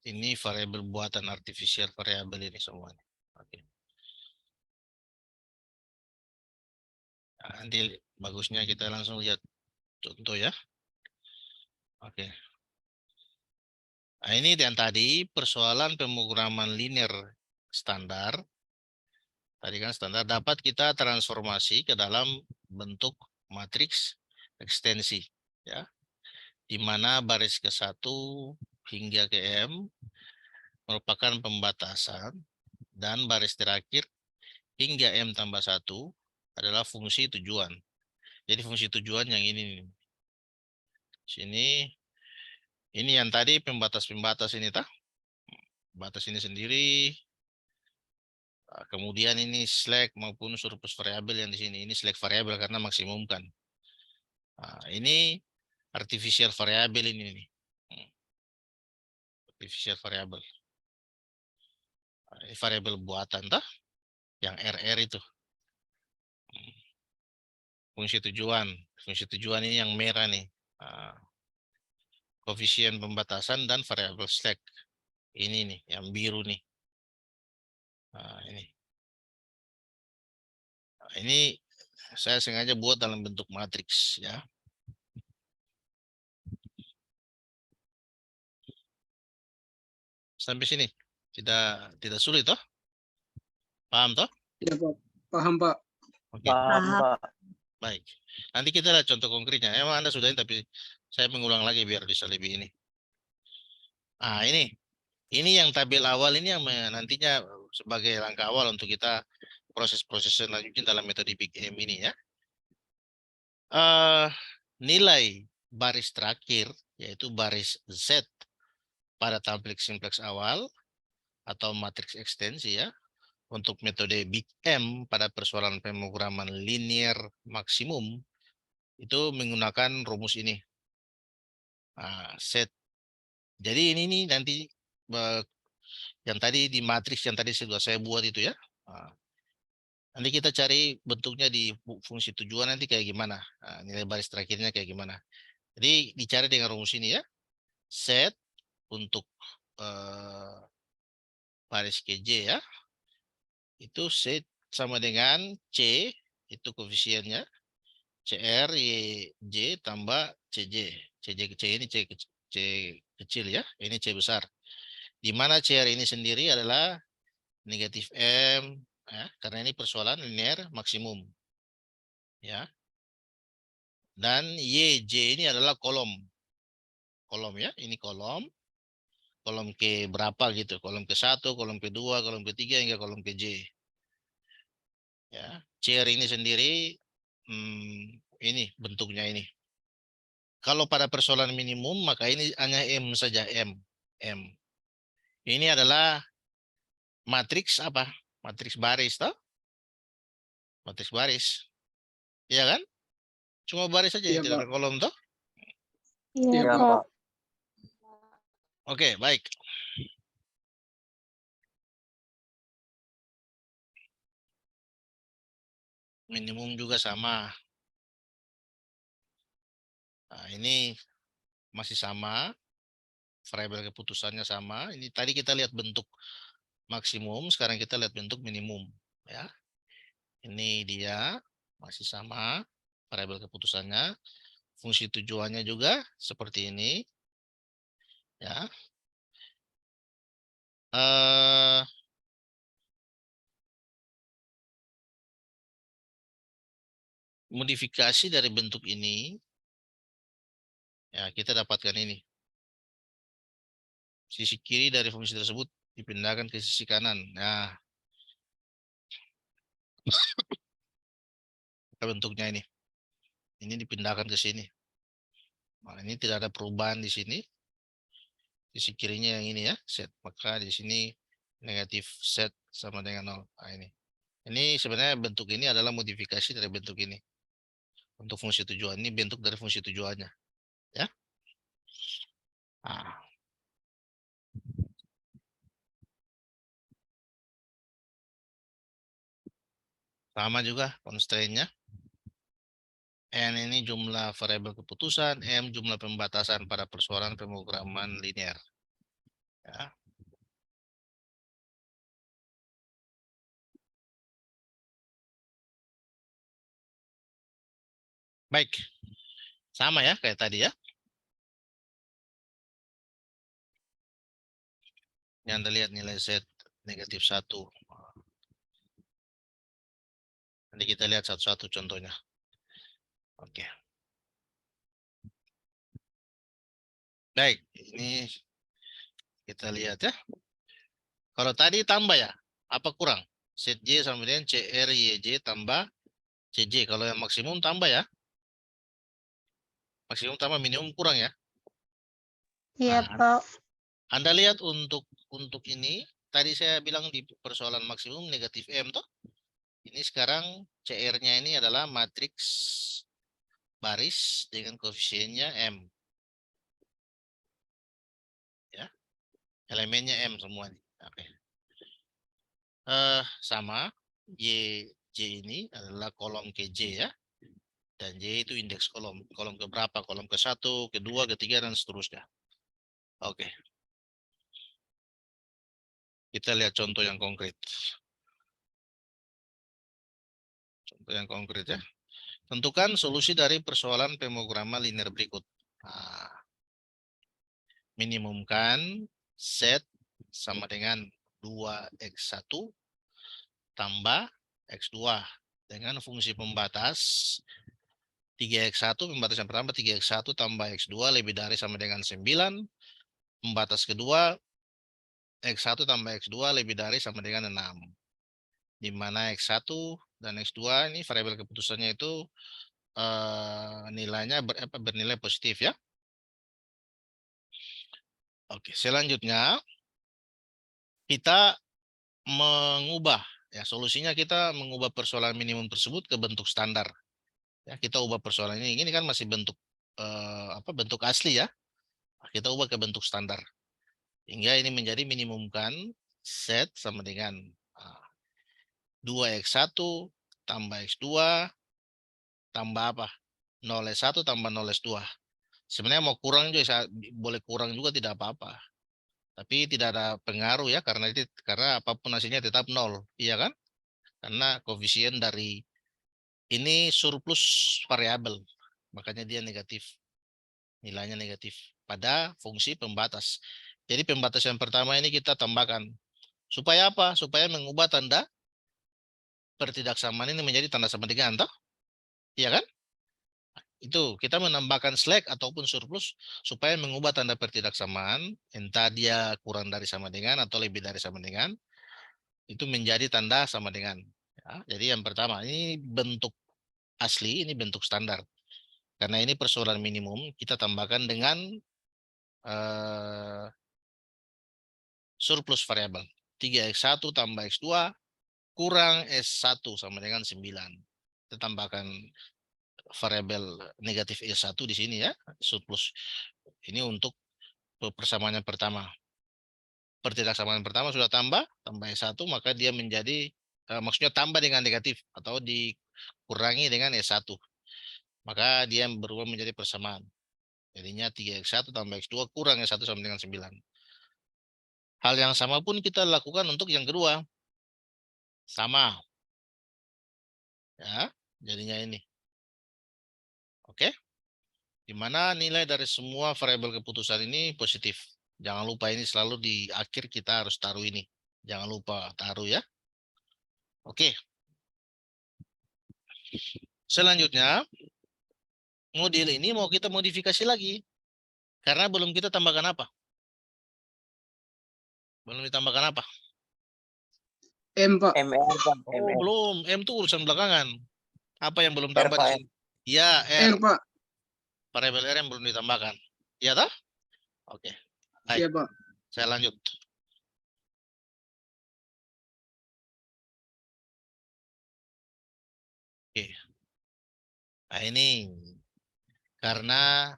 Ini variabel buatan artificial variabel ini semuanya. Oke. Nah, nanti bagusnya kita langsung lihat contoh ya. Oke. Nah, ini yang tadi persoalan pemrograman linear standar. Tadi kan standar dapat kita transformasi ke dalam bentuk matriks ekstensi ya. Di mana baris ke-1 hingga ke M merupakan pembatasan dan baris terakhir hingga M tambah 1 adalah fungsi tujuan. Jadi fungsi tujuan yang ini. Sini ini yang tadi pembatas-pembatas ini tah. Batas ini sendiri. Kemudian ini slack maupun surplus variabel yang di sini. Ini slack variabel karena maksimumkan. Nah, ini artificial variabel ini nih. Artificial variabel. Nah, ini variabel buatan tah. Yang RR itu. Fungsi tujuan. Fungsi tujuan ini yang merah nih. Nah, koefisien pembatasan dan variabel slack. Ini nih, yang biru nih. Nah, ini. Nah, ini saya sengaja buat dalam bentuk matriks ya. Sampai sini tidak sulit toh? Paham toh? Ya, Pak. Paham, Pak. Oke. Paham, Pak. Baik. Nanti kita lihat contoh konkretnya. Emang Anda sudah ini, tapi saya mengulang lagi biar bisa lebih ini. Nah, ini yang tabel awal ini yang nantinya sebagai langkah awal untuk kita proses-proses selanjutnya dalam metode Big M ini ya. Nilai baris terakhir yaitu baris Z pada tabel simplex awal atau matriks ekstensi ya. Untuk metode Big M pada persoalan pemrograman linear maksimum itu menggunakan rumus ini. Set. Jadi ini nih nanti yang tadi di matriks yang tadi sudah saya buat itu ya. Nanti kita cari bentuknya di fungsi tujuan nanti kayak gimana. Nilai baris terakhirnya kayak gimana. Jadi dicari dengan rumus ini ya. Set untuk baris KJ ya. Itu set sama dengan C, itu koefisiennya. CR, YJ tambah CJ. C ini C kecil ya. Ini C besar. Di mana CR ini sendiri adalah negatif M. Ya, karena ini persoalan linear maksimum. Ya. Dan YJ ini adalah kolom. Kolom ya, ini kolom. Kolom ke berapa gitu. Kolom ke-1, kolom ke-2, kolom ke-3, hingga kolom ke-J. Ya, CR ini sendiri ini bentuknya ini. Kalau pada persoalan minimum maka ini hanya M saja, M. Ini adalah matriks apa? Matriks baris, toh? Matriks baris. Iya kan? Cuma baris saja, Iya, tidak Pak. ada kolom, toh? Iya, Iya, Ya, Pak. Pak. Oke, baik. Minimum juga sama. Nah, ini masih sama. Variabel keputusannya sama. Ini tadi kita lihat bentuk maksimum, sekarang kita lihat bentuk minimum. Ya, ini dia masih sama. Variabel keputusannya. Fungsi tujuannya juga seperti ini. Ya. Modifikasi dari bentuk ini, ya kita dapatkan ini. Sisi kiri dari fungsi tersebut dipindahkan ke sisi kanan. Nah, bentuknya ini. Ini dipindahkan ke sini. Nah, ini tidak ada perubahan di sini. Sisi kirinya yang ini ya, set. Maka di sini negatif set sama dengan 0. Nah, ini. Ini sebenarnya bentuk ini adalah modifikasi dari bentuk ini. Untuk fungsi tujuan. Ini bentuk dari fungsi tujuannya. Ya. Nah. Sama juga constraint-nya. N ini jumlah variabel keputusan, M jumlah pembatasan pada persoalan pemrograman linear. Ya. Baik, sama ya kayak tadi ya. Yang Anda lihat nilai Z negatif 1. Nanti kita lihat satu-satu contohnya. Oke. Baik, ini kita lihat ya. Kalau tadi tambah ya, apa kurang? ZJ sama dengan CR YJ tambah CJ. Kalau yang maksimum tambah ya. Maksimum tambah minimum kurang ya. Iya, Nah, Pak. Anda lihat untuk ini, tadi saya bilang di persoalan maksimum negatif M toh. Ini sekarang CR-nya ini adalah matriks baris dengan koefisiennya M. Ya. Elemennya M semuanya. Oke. Sama J ini adalah kolom KJ ya. Dan J itu indeks kolom. Kolom ke berapa? Kolom ke 1, kedua, ketiga, dan seterusnya. Oke. Kita lihat contoh yang konkret. Contoh yang konkret ya. Tentukan solusi dari persoalan pemrograman linear berikut. Nah, minimumkan Z sama dengan 2x1 tambah x2 dengan fungsi pembatas 3x1, pembatas yang pertama 3x1 tambah x2 lebih dari sama dengan 9, pembatas kedua x1 tambah x2 lebih dari sama dengan 6, di mana x1 dan x2 ini variabel keputusannya itu nilainya bernilai positif ya. Oke, selanjutnya kita mengubah ya, solusinya kita mengubah persoalan minimum tersebut ke bentuk standar. Ya, kita ubah persoalan ini kan masih bentuk bentuk asli ya. Kita ubah ke bentuk standar. Hingga ini menjadi minimumkan Z sama dengan 2x1 tambah x2 tambah apa? 0s1 tambah 0s2. Sebenarnya mau kurang juga boleh kurang juga tidak apa-apa. Tapi tidak ada pengaruh ya karena apapun hasilnya tetap 0, iya kan? Karena koefisien dari ini surplus variabel. Makanya dia negatif. Nilainya negatif pada fungsi pembatas. Jadi pembatas yang pertama ini kita tambahkan. Supaya apa? Supaya mengubah tanda pertidaksamaan ini menjadi tanda sama dengan toh? Iya kan? Itu kita menambahkan slack ataupun surplus supaya mengubah tanda pertidaksamaan, entah dia kurang dari sama dengan atau lebih dari sama dengan, itu menjadi tanda sama dengan. Ya, jadi yang pertama ini bentuk asli, ini bentuk standar. Karena ini persoalan minimum, kita tambahkan dengan surplus variabel. 3x1 tambah x2 kurang S1 sama dengan 9. Kita tambahkan variabel negatif S1 di sini ya, surplus. Ini untuk persamaan yang pertama. Persamaan pertama sudah tambah S1, maka dia menjadi, maksudnya tambah dengan negatif atau dikurangi dengan S1. Maka dia berubah menjadi persamaan. Jadinya 3x1 tambah x2 kurang S1 sama dengan 9. Hal yang sama pun kita lakukan untuk yang kedua. Sama. Ya, jadinya ini. Oke. Di mana nilai dari semua variabel keputusan ini positif. Jangan lupa ini selalu di akhir kita harus taruh ini. Jangan lupa taruh ya. Oke. Selanjutnya, model ini mau kita modifikasi lagi. Karena belum kita tambahkan apa? Belum ditambahkan apa? M, Pak. MR, Pak. Oh, MR. belum. M itu urusan belakangan. Apa yang belum R, tambah Pak. di sini? Ya, R. R, Pak. Variabel R yang belum ditambahkan. Iya toh? Oke. Baik. Iya, Pak. Saya lanjut. Oke. Nah, ini karena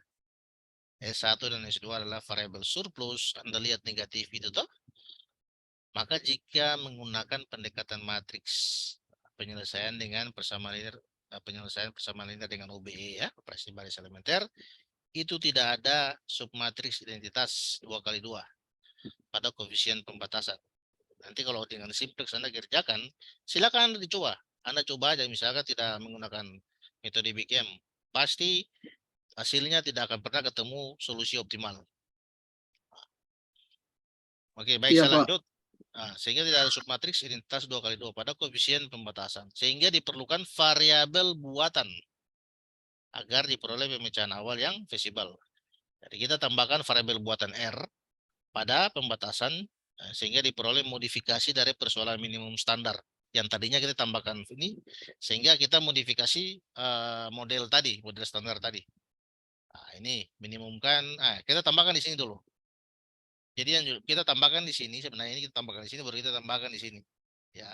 S1 dan S2 adalah variabel surplus, Anda lihat negatif itu toh. Maka jika menggunakan pendekatan matriks penyelesaian dengan persamaan linear, penyelesaian persamaan linear dengan OBE ya, operasi baris elementer, itu tidak ada submatriks identitas 2x2 pada koefisien pembatasan. Nanti kalau dengan simplex Anda kerjakan, silakan Anda dicoba. Anda coba aja misalkan tidak menggunakan metode BKM, pasti hasilnya tidak akan pernah ketemu solusi optimal. Oke, baik, Iya, saya Pak. lanjut. Nah, sehingga tidak ada submatriks identitas 2x2 pada koefisien pembatasan. Sehingga diperlukan variabel buatan agar diperoleh pemecahan awal yang visible. Jadi kita tambahkan variabel buatan R pada pembatasan sehingga diperoleh modifikasi dari persoalan minimum standar. Yang tadinya kita tambahkan ini sehingga kita modifikasi model tadi, model standar tadi. Nah, ini minimumkan, kita tambahkan di sini dulu. Jadi yang kita tambahkan di sini sebenarnya ini kita tambahkan di sini baru kita tambahkan di sini. Ya.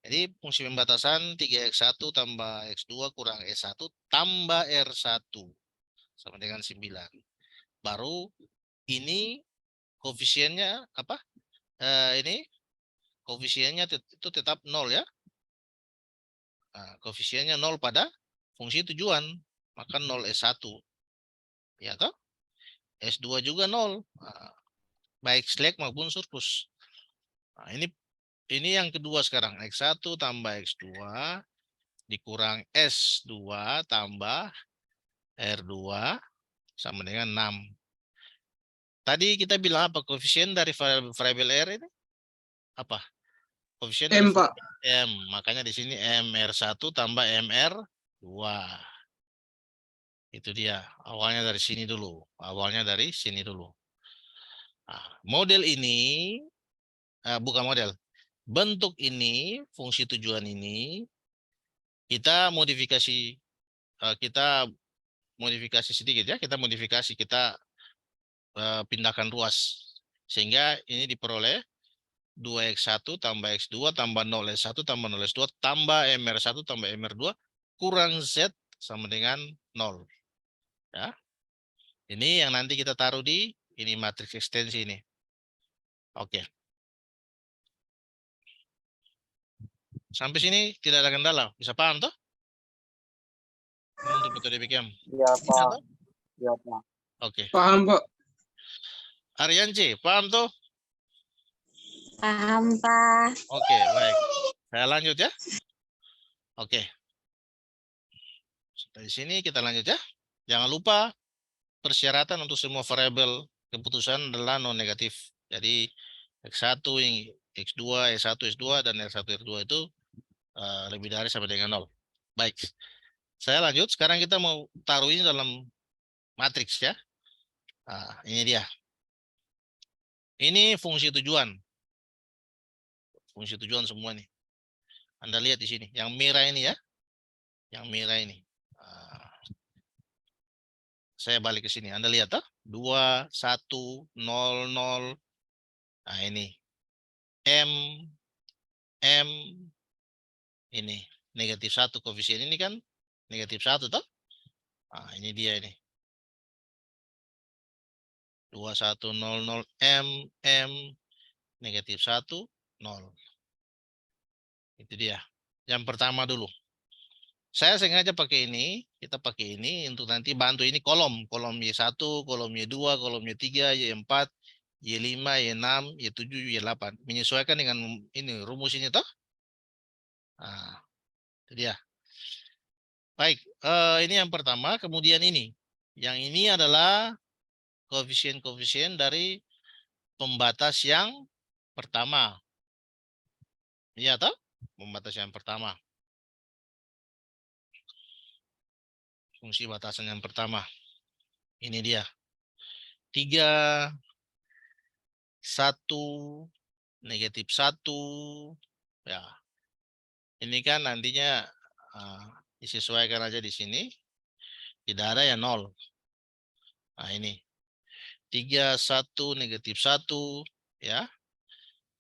Jadi fungsi pembatasan 3x1 tambah x2 kurang s1 tambah r1 sama dengan 9. Baru ini koefisiennya apa? Ini koefisiennya itu tetap 0 ya. Nah, koefisiennya 0 pada fungsi tujuan, maka 0 S1. Ya toh? S2 juga 0. Nah, baik slack maupun surplus. Nah, ini yang kedua sekarang. X1 tambah X2 dikurang S2 tambah R2 sama dengan 6. Tadi kita bilang apa? Koefisien dari variabel R ini? Apa? Koefisien dari M, Pak. M. Makanya di sini MR1 tambah MR2. Itu dia. Awalnya dari sini dulu. Awalnya dari sini dulu. Nah, model ini, bukan model. Bentuk ini, fungsi tujuan ini, kita modifikasi sedikit ya. Kita modifikasi, kita pindahkan ruas. Sehingga ini diperoleh 2x1 tambah x2 tambah 0s1 tambah 0s2 tambah mr1 tambah mr2 kurang z sama dengan 0. Ya. Ini yang nanti kita taruh di ini matriks ekstensi ini. Oke. Sampai sini tidak ada kendala. Bisa paham toh? Ini untuk metode BKM. Iya, Pak. Iya, Pak. Oke. Paham, Pak. Aryan C, paham toh? Paham, Pak. Oke, baik. Saya lanjut ya. Oke. Dari sini kita lanjut ya. Jangan lupa persyaratan untuk semua variabel keputusan adalah non negatif. Jadi X1, X2, S1, S2 dan R1, R2 itu lebih dari sama dengan 0. Baik. Saya lanjut. Sekarang kita mau taruh ini dalam matriks ya. Nah, ini dia. Ini fungsi tujuan. Fungsi tujuan semua nih. Anda lihat di sini. Yang merah ini ya. Yang merah ini. Saya balik ke sini. Anda lihat ah? 2, 1, 0, 0. Nah, ini M ini negatif 1 koefisien ini kan negatif 1 toh. Nah, ini dia ini. 2100 M negatif 1 0. Itu dia. Yang pertama dulu. Saya sengaja pakai ini, kita pakai ini untuk nanti bantu ini kolom Y1, kolom Y2, kolom Y3, Y4, Y5, Y6, Y7, Y8. Menyesuaikan dengan ini rumus ini toh. Nah, itu dia. Baik, ini yang pertama, kemudian ini. Yang ini adalah koefisien-koefisien dari pembatas yang pertama. Iya toh? Pembatas yang pertama. Fungsi batasan yang pertama. Ini dia. 3, 1, negatif 1. Ya. Ini kan nantinya disesuaikan aja di sini. Tidak ada ya 0. Nah, ini. 3, 1, negatif 1. Ya.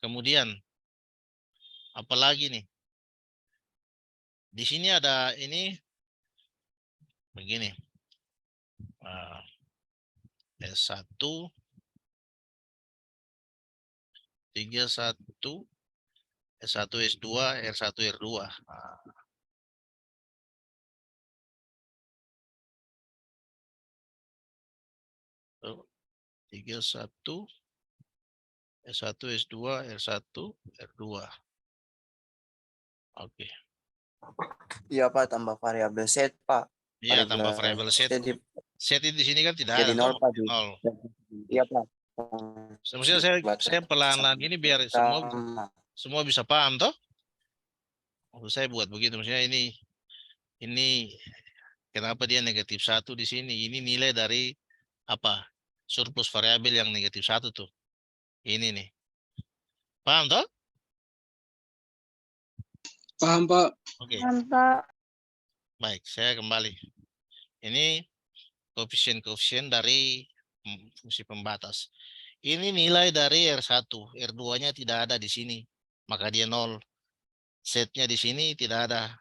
Kemudian. Apalagi nih. Di sini ada ini. Begini. S1. 3, 1. S1, S2, R1, R2. Nah. 3, 1. S1, S2, R1, R2. Oke. Iya Pak, tambah variabel set Pak. Iya, tambah variabel set. Jadi Set itu di sini kan tidak jadi ada. nol Toh? Pak. Nol. Iya Pak. Maksudnya saya pelan-pelan gini biar semua bisa paham toh. Maksud saya buat begitu. Maksudnya ini kenapa dia negatif 1 di sini? Ini nilai dari apa? Surplus variabel yang negatif 1 tuh. Ini nih. Paham toh? Paham, Pak. Oke. Pak. Baik, saya kembali. Ini koefisien-koefisien dari fungsi pembatas. Ini nilai dari R1, R2-nya tidak ada di sini. Maka dia 0. Setnya di sini tidak ada.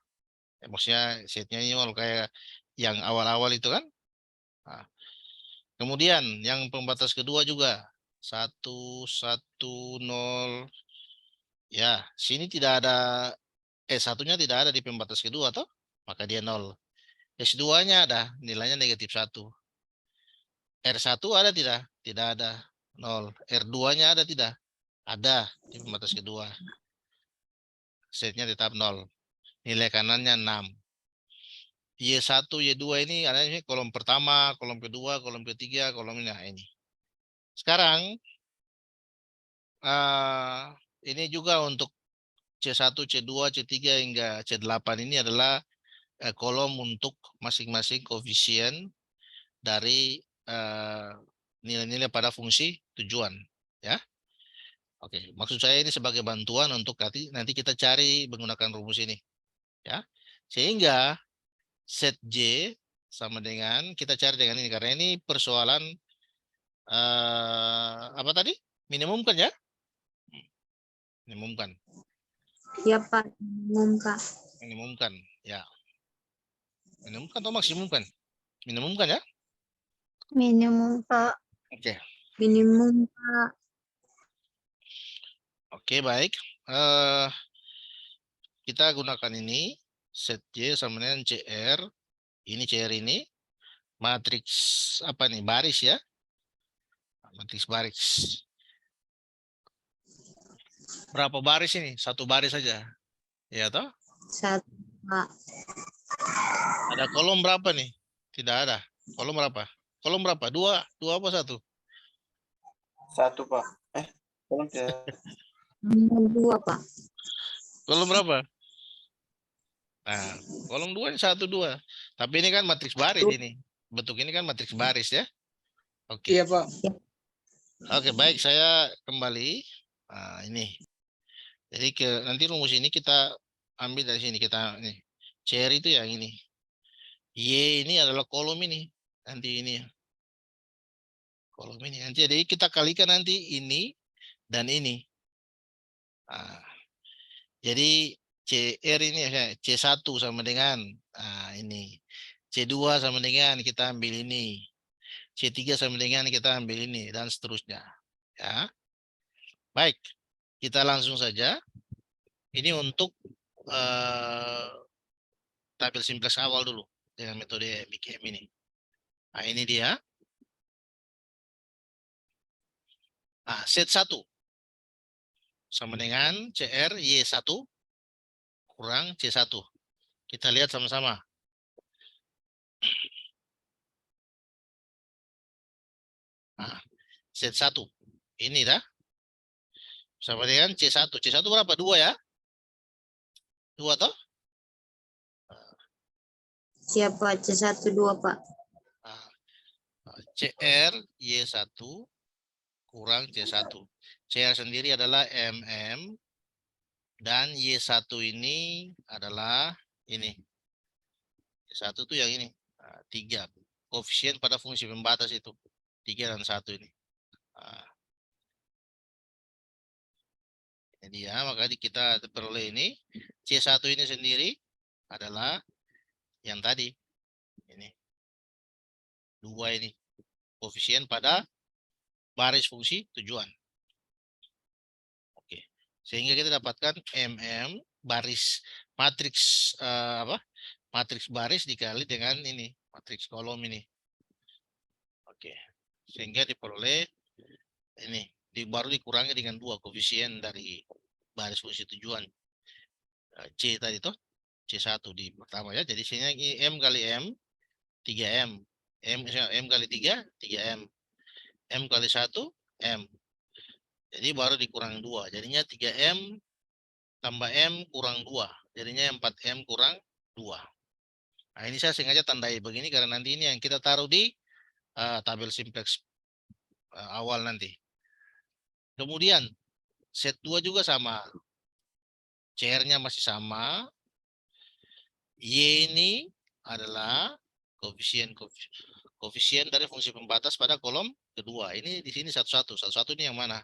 Maksudnya setnya ini 0 kayak yang awal-awal itu kan. Nah, kemudian yang pembatas kedua juga. 1, 1, 0. Ya, sini tidak ada. Satunya tidak ada di pembatas kedua toh. Maka dia 0. S2-nya ada. Nilainya negatif 1. R1 ada tidak? Tidak ada. 0. R2-nya ada tidak? Ada di pembatas kedua. Setnya tetap 0. Nilai kanannya 6. Y1, Y2 ini ada ini kolom pertama, kolom kedua, kolom ketiga, kolom ini. Sekarang ini juga untuk C1, C2, C3 hingga C8 ini adalah kolom untuk masing-masing koefisien dari nilai-nilai pada fungsi tujuan, ya. Oke, maksud saya ini sebagai bantuan untuk nanti kita cari menggunakan rumus ini, ya. Sehingga set J sama dengan kita cari dengan ini karena ini persoalan apa tadi? Minimum kan ya? Minimum kan? Iya Pak, minimum Kak. Minimum kan, ya. Minimum kan atau maksimum kan? Minimum kan ya? Minimum Pak. Oke. Minimum Pak. Oke, baik. Kita gunakan ini set J sama dengan CR. Ini CR ini matriks apa nih? Baris ya. Matriks baris. Berapa baris ini? Satu baris saja. Ya toh? 1 Pak. Ada kolom berapa nih? Tidak ada. Kolom berapa? Kolom berapa? Dua apa satu? 1 Pak. Kolom 2 Pak. Kolom berapa? Nah, kolom 2 ini 1, 2. Tapi ini kan matriks baris ini. Bentuk ini kan matriks baris ya. Oke. Iya, Pak. Oke, baik, saya kembali. Nah, ini. Jadi nanti rumus ini kita ambil dari sini kita nih. CR itu yang ini. Y ini adalah kolom ini. Nanti ini. Kolom ini. Nanti jadi kita kalikan nanti ini dan ini. Nah, jadi CR ini C1 sama dengan ini. C2 sama dengan kita ambil ini. C3 sama dengan kita ambil ini dan seterusnya. Ya. Baik. Kita langsung saja. Ini untuk tabel simplex awal dulu dengan metode BKM ini. Nah, ini dia. Nah, set 1 sama dengan CR Y1 kurang C1. Kita lihat sama-sama. Nah, set 1. Ini dah. Sama dengan C1. C1 berapa? 2 ya? 2 toh? Siapa C1 2 Pak? CR Y1 kurang C1. CR sendiri adalah MM dan Y1 ini adalah ini. Y1 itu yang ini. 3. Koefisien pada fungsi pembatas itu. 3 dan 1 ini. Ini dia, maka kita peroleh ini. C1 ini sendiri adalah yang tadi. Ini. 2 ini. Koefisien pada baris fungsi tujuan. Oke. Sehingga kita dapatkan MM baris matriks matriks baris dikali dengan ini, matriks kolom ini. Oke. Sehingga diperoleh ini baru dikurangi dengan 2 koefisien dari baris fungsi tujuan. C tadi tuh C1 di pertama ya. Jadi sini M kali M 3M. M kali 3 3M. M kali 1 M. Jadi baru dikurang 2. Jadinya 3M tambah M kurang 2. Jadinya 4M kurang 2. Nah, ini saya sengaja tandai begini karena nanti ini yang kita taruh di tabel simplex awal nanti. Kemudian set 2 juga sama. CR-nya masih sama. Y ini adalah koefisien dari fungsi pembatas pada kolom kedua. Ini di sini satu-satu. Satu-satu ini yang mana?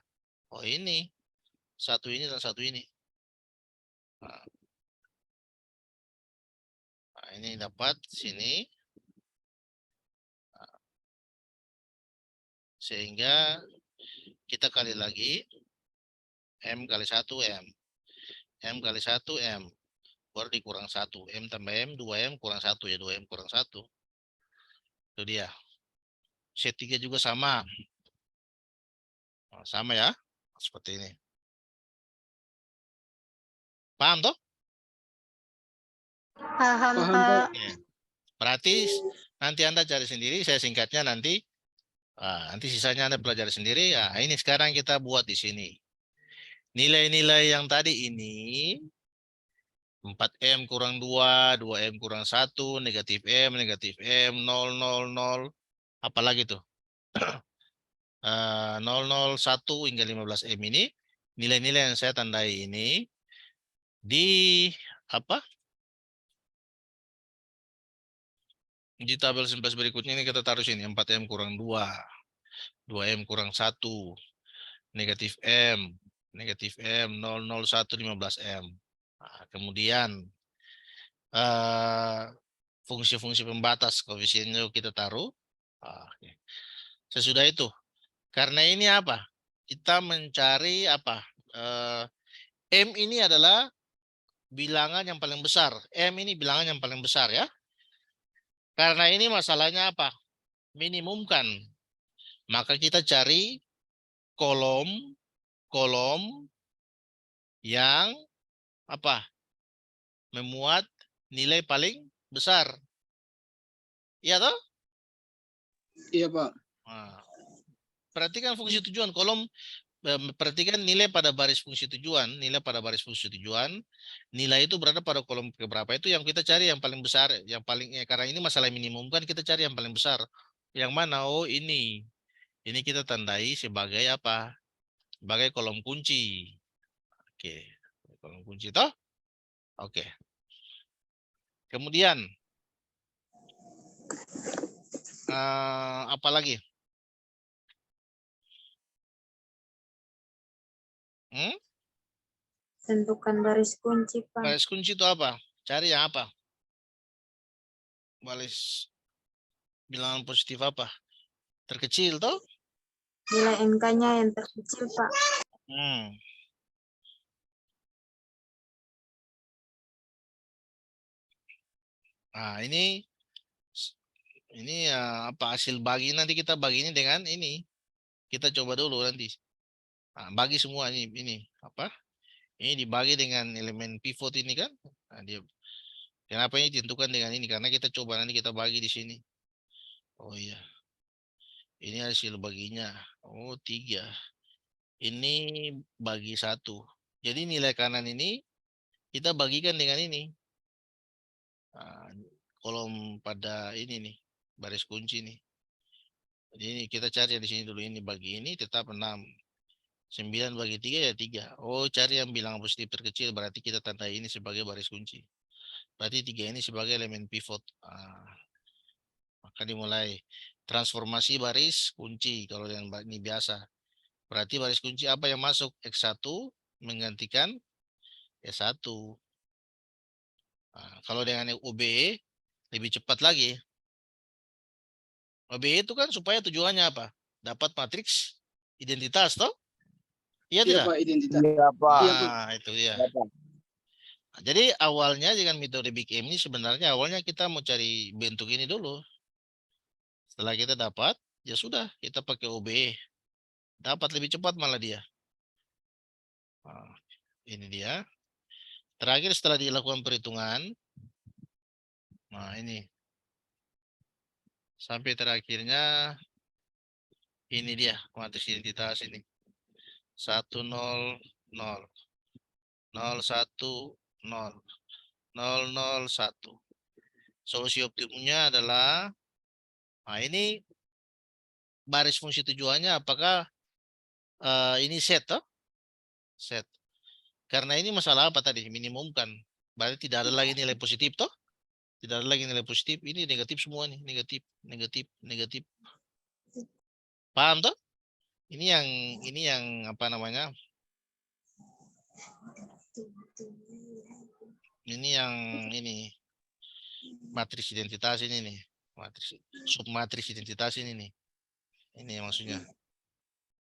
Oh, ini. Satu ini dan satu ini. Nah, ini dapat sini. Sehingga kita kali lagi. M kali 1 M. M kali 1 M. Baru dikurang 1. M tambah M, 2M kurang 1 ya. 2M kurang 1. Itu dia. Set 3 juga sama. Nah, sama ya. Seperti ini. Paham toh? Paham Paham, Pak. Pak. Ya. Berarti nanti Anda cari sendiri. Saya singkatnya nanti. Nanti sisanya Anda pelajari sendiri. Ya, ini sekarang kita buat di sini. Nilai-nilai yang tadi ini 4M kurang 2, 2M kurang 1, negatif M, 0, 0, 0. Apalagi tuh? 0, 0, 1 hingga 15M ini. Nilai-nilai yang saya tandai ini. Di apa? Di tabel simplex berikutnya ini kita taruh sini. 4M kurang 2. 2M kurang 1. Negatif M. Negatif M, 0, 0, 1, 15M. Nah, kemudian fungsi-fungsi pembatas koefisiennya kita taruh. Sesudah itu, karena ini apa? Kita mencari apa? M ini adalah bilangan yang paling besar. M ini bilangan yang paling besar ya. Karena ini masalahnya apa? Minimumkan. Maka kita cari kolom yang apa? Memuat nilai paling besar. Iya toh? Iya, Pak. Nah, perhatikan fungsi tujuan kolom, perhatikan nilai pada baris fungsi tujuan, nilai itu berada pada kolom keberapa itu yang kita cari yang paling besar, yang paling karena ini masalah minimum kan kita cari yang paling besar. Yang mana? Oh, ini kita tandai sebagai apa? Sebagai kolom kunci. Oke, kolom kunci toh? Oke. Kemudian apa lagi? Hmm? Tentukan baris kunci, Pak. Baris kunci itu apa? Cari yang apa? Baris bilangan positif apa? Terkecil toh? Nilai NK-nya yang terkecil, Pak. Hmm. Nah, ini apa hasil bagi, nanti kita bagi ini dengan ini. Kita coba dulu nanti. Nah, bagi semua ini apa? Ini dibagi dengan elemen pivot ini kan? Nah, kenapa ini ditentukan dengan ini? Karena kita coba nanti kita bagi di sini. Oh iya. Ini hasil baginya. Oh 3. Ini bagi 1. Jadi nilai kanan ini kita bagikan dengan ini. Nah, kolom pada ini nih, baris kunci nih. Jadi ini kita cari di sini dulu, ini bagi ini tetap 6. 9 bagi 3 ya 3. Oh, cari yang bilangan positif terkecil, berarti kita tandai ini sebagai baris kunci. Berarti 3 ini sebagai elemen pivot. Maka dimulai transformasi baris kunci kalau yang ini biasa. Berarti baris kunci apa yang masuk? X1 menggantikan S1. Nah, kalau dengan UBE lebih cepat lagi. UBE itu kan supaya tujuannya apa? Dapat matriks identitas toh? Iya Iya tidak? Pak, identitas. Iya, Pak. Iya, Pak. Nah, itu dia. Iya, Pak. Nah, jadi awalnya dengan metode Big M ini sebenarnya awalnya kita mau cari bentuk ini dulu. Setelah kita dapat, ya sudah kita pakai OBE. Dapat lebih cepat malah dia. Nah, ini dia. Terakhir setelah dilakukan perhitungan, nah ini. Sampai terakhirnya ini dia matriks identitas ini. 1 0 0 0 1 0 0 0 1. Solusi optimumnya adalah, nah ini baris fungsi tujuannya apakah ini set toh? Set. Karena ini masalah apa tadi? Minimumkan. Berarti tidak ada lagi nilai positif toh? Tidak ada lagi nilai positif. Ini negatif semua nih. Negatif, negatif, negatif. Paham toh? Ini yang apa namanya? Ini yang ini matriks identitas ini nih. Matriks submatriks identitas ini nih. Ini yang maksudnya.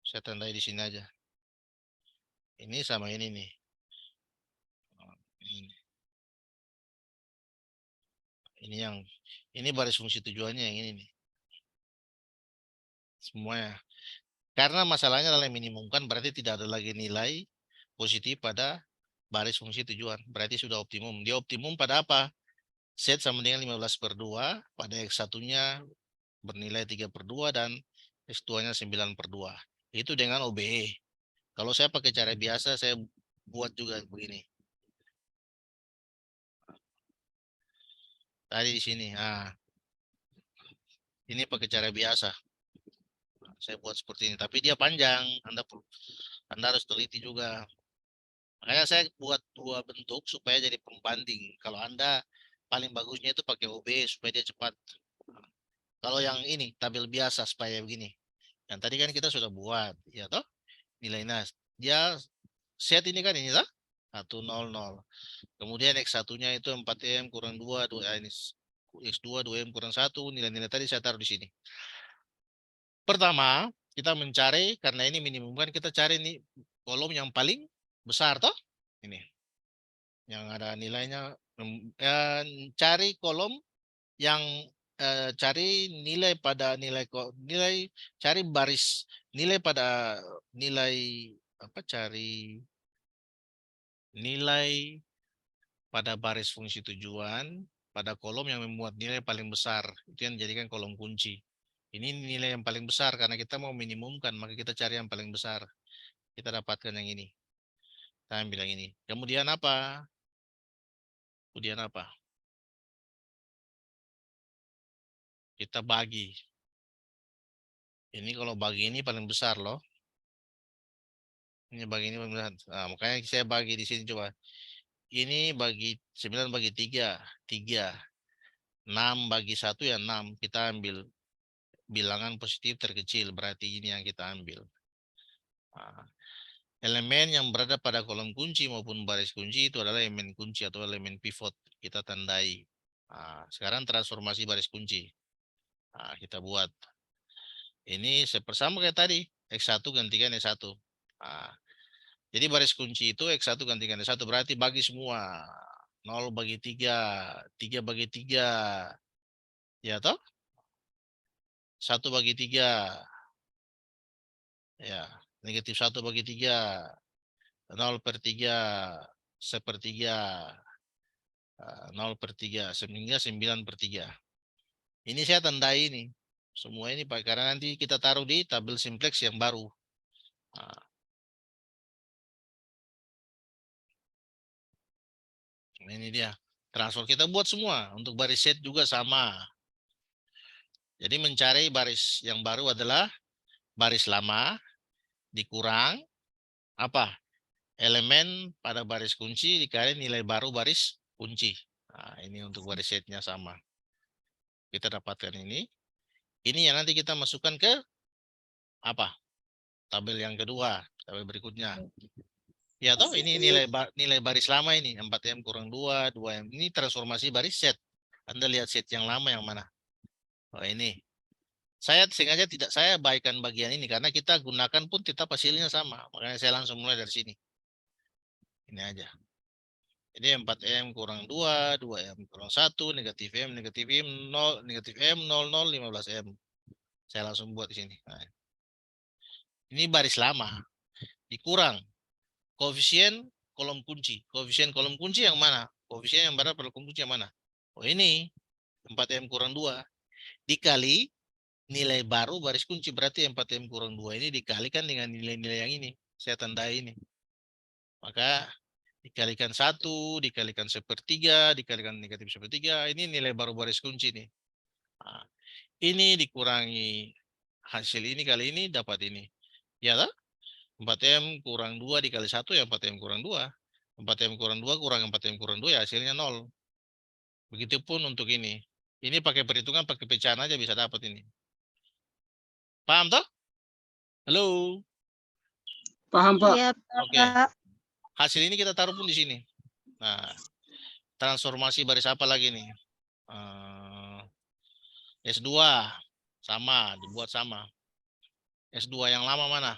Saya tandai di sini aja. Ini sama ini nih. Ini baris fungsi tujuannya yang ini nih. Semuanya. Karena masalahnya adalah minimumkan, berarti tidak ada lagi nilai positif pada baris fungsi tujuan. Berarti sudah optimum. Dia optimum pada apa? Z sama dengan 15/2, pada X1-nya bernilai 3/2 dan X2-nya 9/2. Itu dengan OBE. Kalau saya pakai cara biasa, saya buat juga begini. Tadi di sini. Ini pakai cara biasa. Saya buat seperti ini, tapi dia panjang. Anda harus teliti juga. Makanya saya buat 2 bentuk supaya jadi pembanding. Kalau Anda paling bagusnya itu pakai OB supaya dia cepat. Kalau yang ini tabel biasa supaya begini. Yang tadi kan kita sudah buat, ya toh? Nilainya dia set ini kan ini lah 100. Kemudian X1-nya itu 4M kurang 2, ini X2 2M kurang 1, nilai-nilai tadi saya taruh di sini. Pertama, kita mencari karena ini minimum kan, kita cari nih kolom yang paling besar toh? Ini. Yang ada nilainya, cari kolom yang cari nilai pada cari baris nilai pada nilai apa, cari nilai pada baris fungsi tujuan pada kolom yang memuat nilai paling besar. Itu yang dijadikan kolom kunci. Ini nilai yang paling besar karena kita mau minimumkan, maka kita cari yang paling besar. Kita dapatkan yang ini. Kita ambil yang ini. Kemudian apa? Kita bagi. Ini kalau bagi ini paling besar loh. Ini bagi ini paling besar. Nah, makanya saya bagi di sini coba. Ini bagi 9 bagi 3, 3. 6 bagi 1 ya 6. Kita ambil bilangan positif terkecil, berarti ini yang kita ambil. Nah, Elemen yang berada pada kolom kunci maupun baris kunci itu adalah elemen kunci atau elemen pivot. Kita tandai. Nah, sekarang transformasi baris kunci. Nah, kita buat. Ini sama kayak tadi. X1 gantikan Y1. Nah, jadi baris kunci itu X1 gantikan Y1. Berarti bagi semua. 0 bagi 3. 3 bagi 3. Ya toh? 1 bagi 3. Ya. Negatif 1 bagi 3. 0/3. 1/3. 0/3 sehingga 9/3. Ini saya tandai ini. Semua ini Pak karena nanti kita taruh di tabel simplex yang baru. Nah, ini dia. Transfer kita buat semua. Untuk baris set juga sama. Jadi mencari baris yang baru adalah baris lama dikurang apa? Elemen pada baris kunci dikali nilai baru baris kunci. Nah, ini untuk baris setnya sama. Kita dapatkan ini. Ini yang nanti kita masukkan ke apa? Tabel yang kedua, tabel berikutnya. Ya toh, ini nilai baris lama ini 4M kurang 2, 2M. Ini transformasi baris set. Anda lihat set yang lama yang mana? Oh, ini. Saya sengaja tidak saya baikkan bagian ini karena kita gunakan pun tetap hasilnya sama. Makanya saya langsung mulai dari sini. Ini aja. Jadi 4M kurang 2, 2M kurang 1, negatif M, 0, negatif M, 0, 0, 15M. Saya langsung buat di sini. Nah, ini baris lama. Dikurang. Koefisien kolom kunci. Koefisien kolom kunci yang mana? Koefisien yang berada pada kolom kunci yang mana? Oh ini. 4M kurang 2. Dikali nilai baru baris kunci. Berarti 4M kurang 2 ini dikalikan dengan nilai-nilai yang ini. Saya tandai ini. Maka dikalikan 1, dikalikan 1/3, dikalikan negatif 1/3. Ini nilai baru baris kunci nih. Nah, ini dikurangi hasil ini kali ini dapat ini. Ya tak? 4M kurang 2 dikali 1 ya 4M kurang 2. 4M kurang 2 kurang 4M kurang 2 ya hasilnya 0. Begitupun untuk ini. Ini pakai perhitungan, pakai pecahan aja bisa dapat ini. Paham toh? Halo? Paham, Pak? Iya, Oke. Pak. Hasil ini kita taruh pun di sini. Nah, transformasi baris apa lagi nih? S2 sama, dibuat sama. S2 yang lama mana?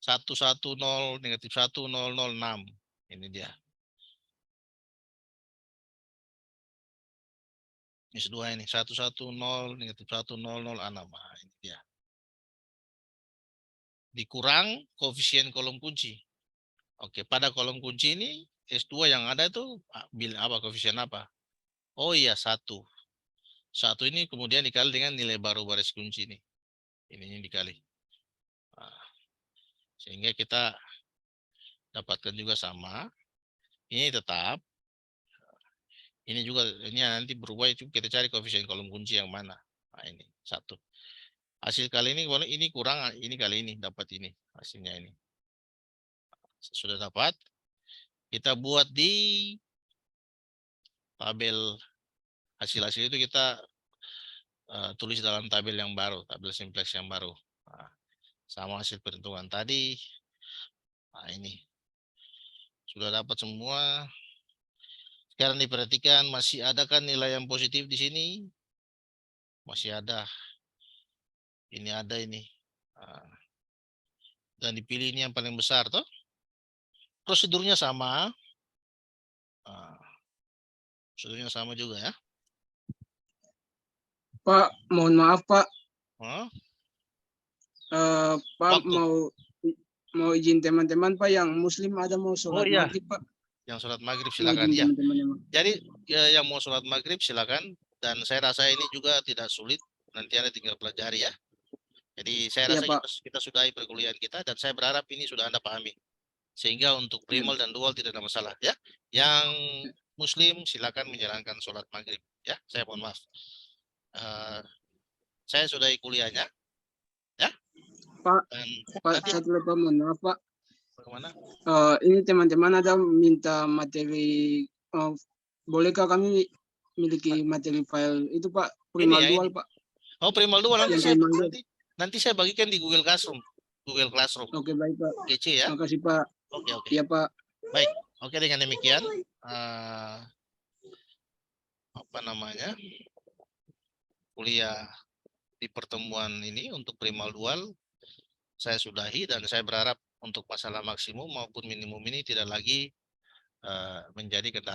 110 negatif 1006. Ini dia. S2 ini 110 negatif 1006. Nah, ini dia. Dikurang koefisien kolom kunci. Oke, pada kolom kunci ini S2 yang ada itu apa koefisien apa? Oh iya 1. 1 ini kemudian dikali dengan nilai baru baris kunci ini. Ini dikali. Nah, sehingga kita dapatkan juga sama. Ini tetap. Ini juga ini nanti berubah itu kita cari koefisien kolom kunci yang mana. Nah, ini 1. Hasil kali ini kurang ini kali ini dapat ini hasilnya ini. Sudah dapat. Kita buat di tabel hasil-hasil itu kita tulis dalam tabel yang baru, tabel simplex yang baru. Nah, sama hasil perhitungan tadi. Nah, ini sudah dapat semua. Sekarang diperhatikan masih ada kan nilai yang positif di sini? Masih ada. Ini ada ini. Nah, dan dipilih ini yang paling besar toh. Prosedurnya sama. Nah, prosedurnya sama juga ya. Pak, mohon maaf, Pak. Huh? Pak Waktu. mau izin teman-teman, Pak, yang muslim ada mau sholat iya. maghrib, Pak. Yang sholat maghrib Mau silakan izin ya. teman-teman. Jadi yang mau sholat maghrib silakan. Dan saya rasa ini juga tidak sulit. Nanti Anda tinggal pelajari ya. Jadi saya Iya, rasa Pak. kita sudahi perkuliahan kita dan saya berharap ini sudah Anda pahami. Sehingga untuk primal dan dual tidak ada masalah ya. Yang muslim silakan menjalankan sholat maghrib ya. Saya mohon maaf. Saya sudahi kuliahnya ya. Pak, Dan Pak, satu lagi, Pak, mohon maaf, Pak. bagaimana? Ini teman-teman ada minta materi, bolehkah kami miliki materi file itu, Pak? Primal Ini ya, dual, ini. Pak. Oh, primal dual Yang primal dual. nanti saya bagikan di Google Classroom. Google Classroom. Oke, baik, Pak. Oke, C ya. Terima kasih, Pak. Oke, oke. Iya, Pak. Baik. Oke, dengan demikian kuliah di pertemuan ini untuk primal dual saya sudahi, dan saya berharap untuk masalah maksimum maupun minimum ini tidak lagi menjadi kendala.